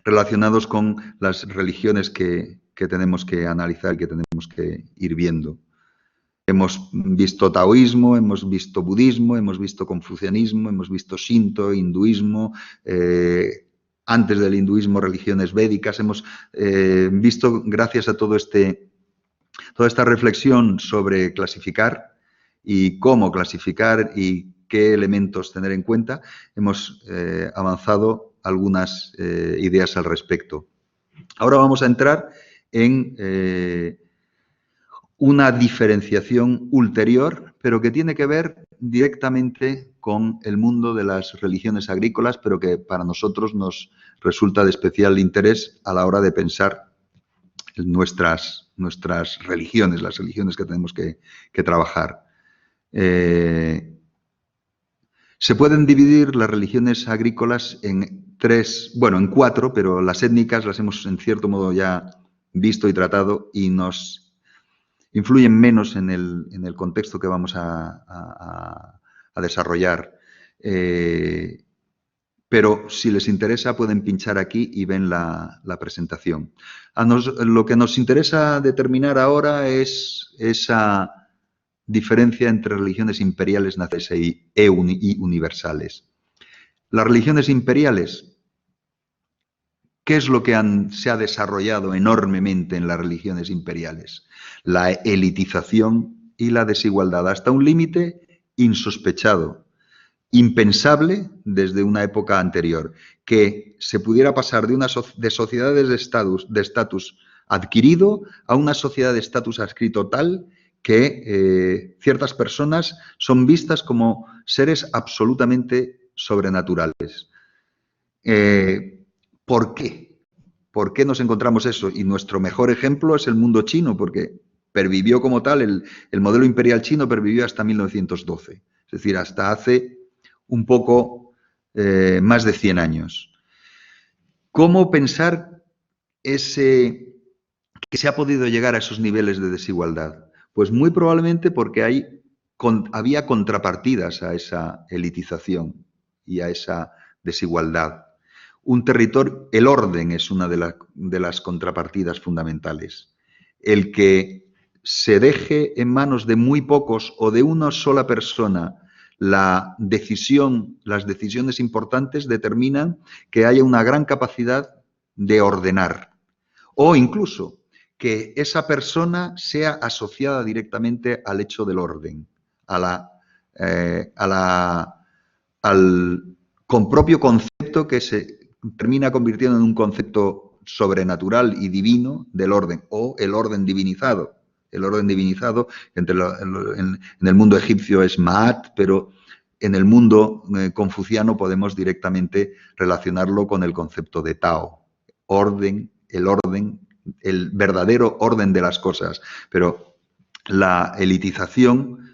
relacionados con las religiones que tenemos que analizar y que tenemos que ir viendo. Hemos visto taoísmo, hemos visto budismo, hemos visto confucianismo, hemos visto shinto, hinduismo, antes del hinduismo religiones védicas. Hemos visto, gracias a toda esta reflexión sobre clasificar y cómo clasificar y qué elementos tener en cuenta, hemos avanzado algunas ideas al respecto. Ahora vamos a entrar en una diferenciación ulterior, pero que tiene que ver directamente con el mundo de las religiones agrícolas, pero que para nosotros nos resulta de especial interés a la hora de pensar en nuestras religiones, las religiones que tenemos que trabajar. Se pueden dividir las religiones agrícolas en en cuatro, pero las étnicas las hemos en cierto modo ya visto y tratado y nos influyen menos en el contexto que vamos a desarrollar. Pero si les interesa pueden pinchar aquí y ven la presentación. Lo que nos interesa determinar ahora es esa diferencia entre religiones imperiales, nacionales y universales. Las religiones imperiales, ¿qué es lo que se ha desarrollado enormemente en las religiones imperiales? La elitización y la desigualdad, hasta un límite insospechado, impensable desde una época anterior, que se pudiera pasar de sociedades de estatus adquirido a una sociedad de estatus adscrito tal que ciertas personas son vistas como seres absolutamente sobrenaturales. ¿Por qué? ¿Por qué nos encontramos eso? Y nuestro mejor ejemplo es el mundo chino, porque pervivió como tal, el modelo imperial chino pervivió hasta 1912, es decir, hasta hace un poco más de 100 años. ¿Cómo pensar que se ha podido llegar a esos niveles de desigualdad? Pues muy probablemente porque había contrapartidas a esa elitización y a esa desigualdad. Un territorio, el orden es una de las contrapartidas fundamentales. El que se deje en manos de muy pocos o de una sola persona las decisiones importantes determinan que haya una gran capacidad de ordenar. O incluso que esa persona sea asociada directamente al hecho del orden, con propio concepto que se termina convirtiendo en un concepto sobrenatural y divino del orden, o el orden divinizado. El orden divinizado en el mundo egipcio es Maat, pero en el mundo confuciano podemos directamente relacionarlo con el concepto de Tao. Orden, el verdadero orden de las cosas. Pero la elitización,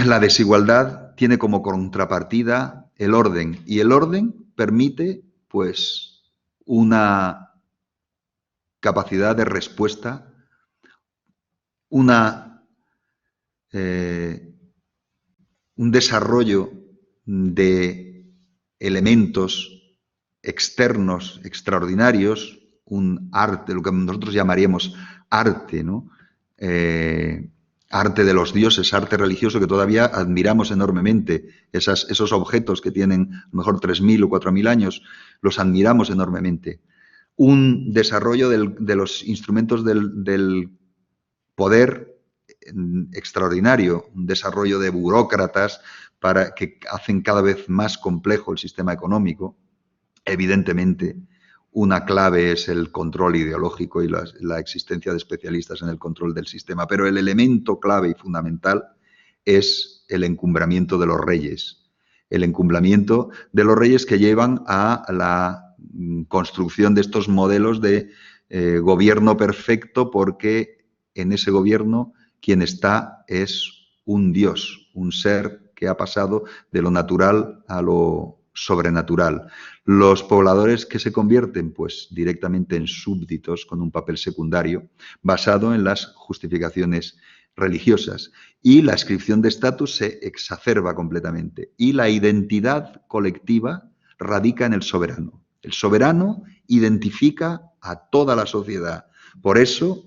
la desigualdad, tiene como contrapartida el orden. Y el orden permite, pues, una capacidad de respuesta, un desarrollo de elementos externos extraordinarios, un arte, lo que nosotros llamaríamos arte, ¿no? Arte de los dioses, arte religioso, que todavía admiramos enormemente. Esos objetos que tienen a lo mejor 3.000 o 4.000 años, los admiramos enormemente. Un desarrollo de los instrumentos del poder extraordinario, un desarrollo de burócratas que hacen cada vez más complejo el sistema económico. Evidentemente, una clave es el control ideológico y la existencia de especialistas en el control del sistema, pero el elemento clave y fundamental es el encumbramiento de los reyes. El encumbramiento de los reyes que llevan a la construcción de estos modelos de gobierno perfecto, porque en ese gobierno quien está es un dios, un ser que ha pasado de lo natural a lo sobrenatural. Los pobladores que se convierten pues directamente en súbditos con un papel secundario basado en las justificaciones religiosas, y la ascripción de estatus se exacerba completamente, y la identidad colectiva radica en el soberano. El soberano identifica a toda la sociedad. Por eso,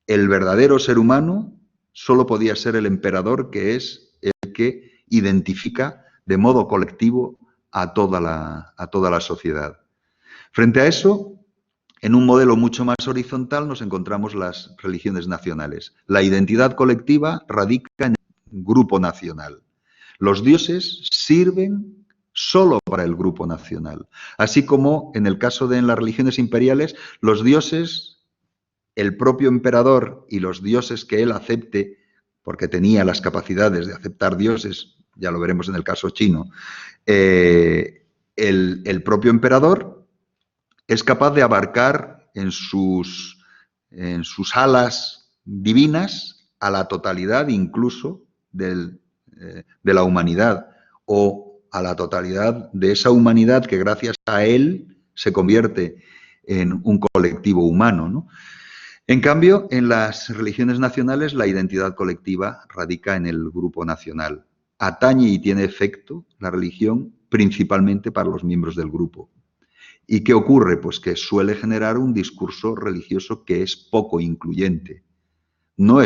el verdadero ser humano solo podía ser el emperador, que es el que identifica de modo colectivo a toda la sociedad. Frente a eso, en un modelo mucho más horizontal nos encontramos las religiones nacionales. La identidad colectiva radica en el grupo nacional. Los dioses sirven solo para el grupo nacional. Así como en el caso de las religiones imperiales, los dioses, el propio emperador y los dioses que él acepte, porque tenía las capacidades de aceptar dioses, ya lo veremos en el caso chino, el propio emperador es capaz de abarcar en sus alas divinas a la totalidad incluso de la humanidad, o a la totalidad de esa humanidad que gracias a él se convierte en un colectivo humano, ¿no? En cambio, en las religiones nacionales la identidad colectiva radica en el grupo nacional. Atañe y tiene efecto la religión principalmente para los miembros del grupo. ¿Y qué ocurre? Pues que suele generar un discurso religioso que es poco incluyente. No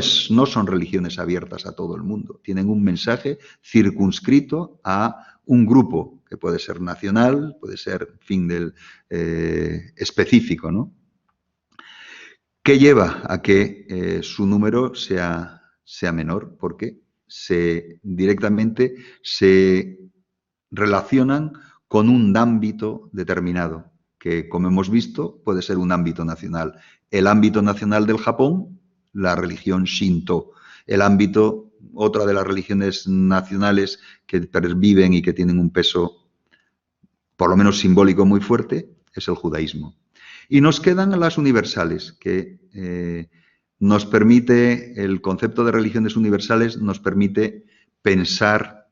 son religiones abiertas a todo el mundo. Tienen un mensaje circunscrito a un grupo, que puede ser nacional, puede ser, en fin, específico, ¿no? ¿Qué lleva a que su número sea menor? Porque directamente se relacionan con un ámbito determinado, que, como hemos visto, puede ser un ámbito nacional. El ámbito nacional del Japón, la religión Shinto. Otra de las religiones nacionales que perviven y que tienen un peso, por lo menos simbólico, muy fuerte, es el judaísmo. Y nos quedan las universales, que nos permite, el concepto de religiones universales nos permite pensar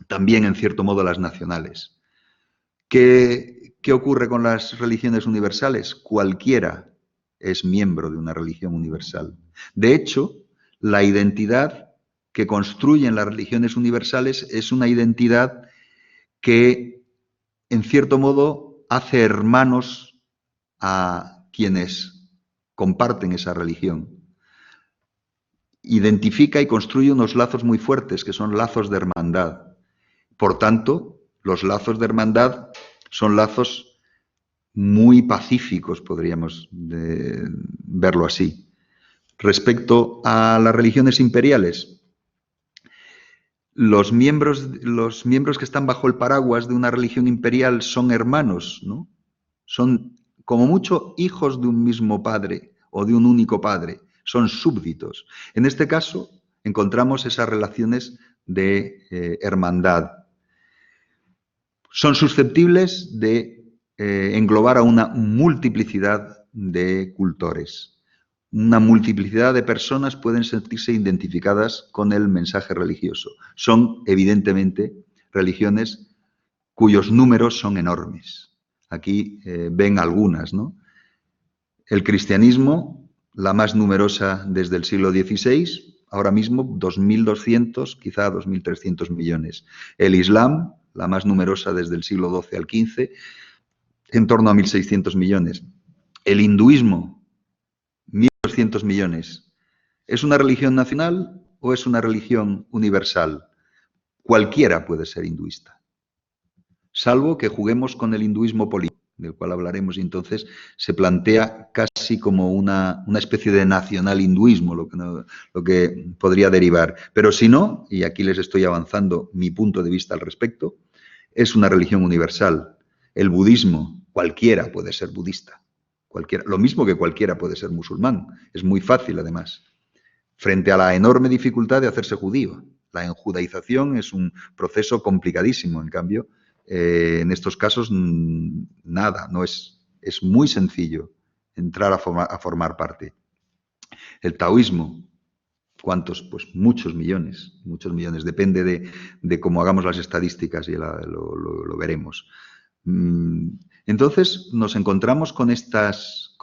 también, en cierto modo, las nacionales. ¿Qué ocurre con las religiones universales? Cualquiera es miembro de una religión universal. De hecho, la identidad que construyen las religiones universales es una identidad que, en cierto modo, hace hermanos a quienes comparten esa religión. Identifica y construye unos lazos muy fuertes, que son lazos de hermandad. Por tanto, los lazos de hermandad son lazos muy pacíficos, podríamos verlo así. Respecto a las religiones imperiales, los miembros que están bajo el paraguas de una religión imperial son hermanos, ¿no? Son, como mucho, hijos de un mismo padre o de un único padre. Son súbditos. En este caso, encontramos esas relaciones de hermandad. Son susceptibles de englobar a una multiplicidad de cultores. Una multiplicidad de personas pueden sentirse identificadas con el mensaje religioso. Son, evidentemente, religiones cuyos números son enormes. Aquí ven algunas, ¿no? El cristianismo, la más numerosa desde el siglo XVI, ahora mismo 2.200, quizá 2.300 millones. El Islam, la más numerosa desde el siglo XII al XV, en torno a 1.600 millones. El hinduismo, 1.200 millones. ¿Es una religión nacional o es una religión universal? Cualquiera puede ser hinduista, salvo que juguemos con el hinduismo político, del cual hablaremos, y entonces se plantea casi como una especie de nacional hinduismo, lo que podría derivar. Pero si no, y aquí les estoy avanzando mi punto de vista al respecto, es una religión universal. El budismo, cualquiera puede ser budista, cualquiera, lo mismo que cualquiera puede ser musulmán, es muy fácil además, frente a la enorme dificultad de hacerse judío. La enjudaización es un proceso complicadísimo, en cambio, en estos casos, nada, no es muy sencillo entrar a formar parte. El taoísmo, ¿cuántos? Pues muchos millones, depende de cómo hagamos las estadísticas y lo veremos. Entonces, nos encontramos con estos,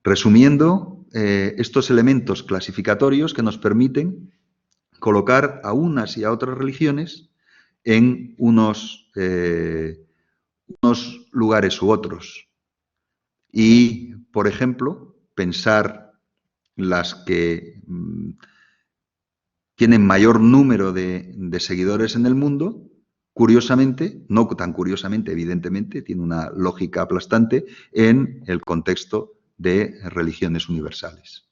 resumiendo, estos elementos clasificatorios que nos permiten colocar a unas y a otras religiones en unos lugares u otros. Y, por ejemplo, pensar las que tienen mayor número de seguidores en el mundo, curiosamente, no tan curiosamente, evidentemente, tiene una lógica aplastante en el contexto de religiones universales.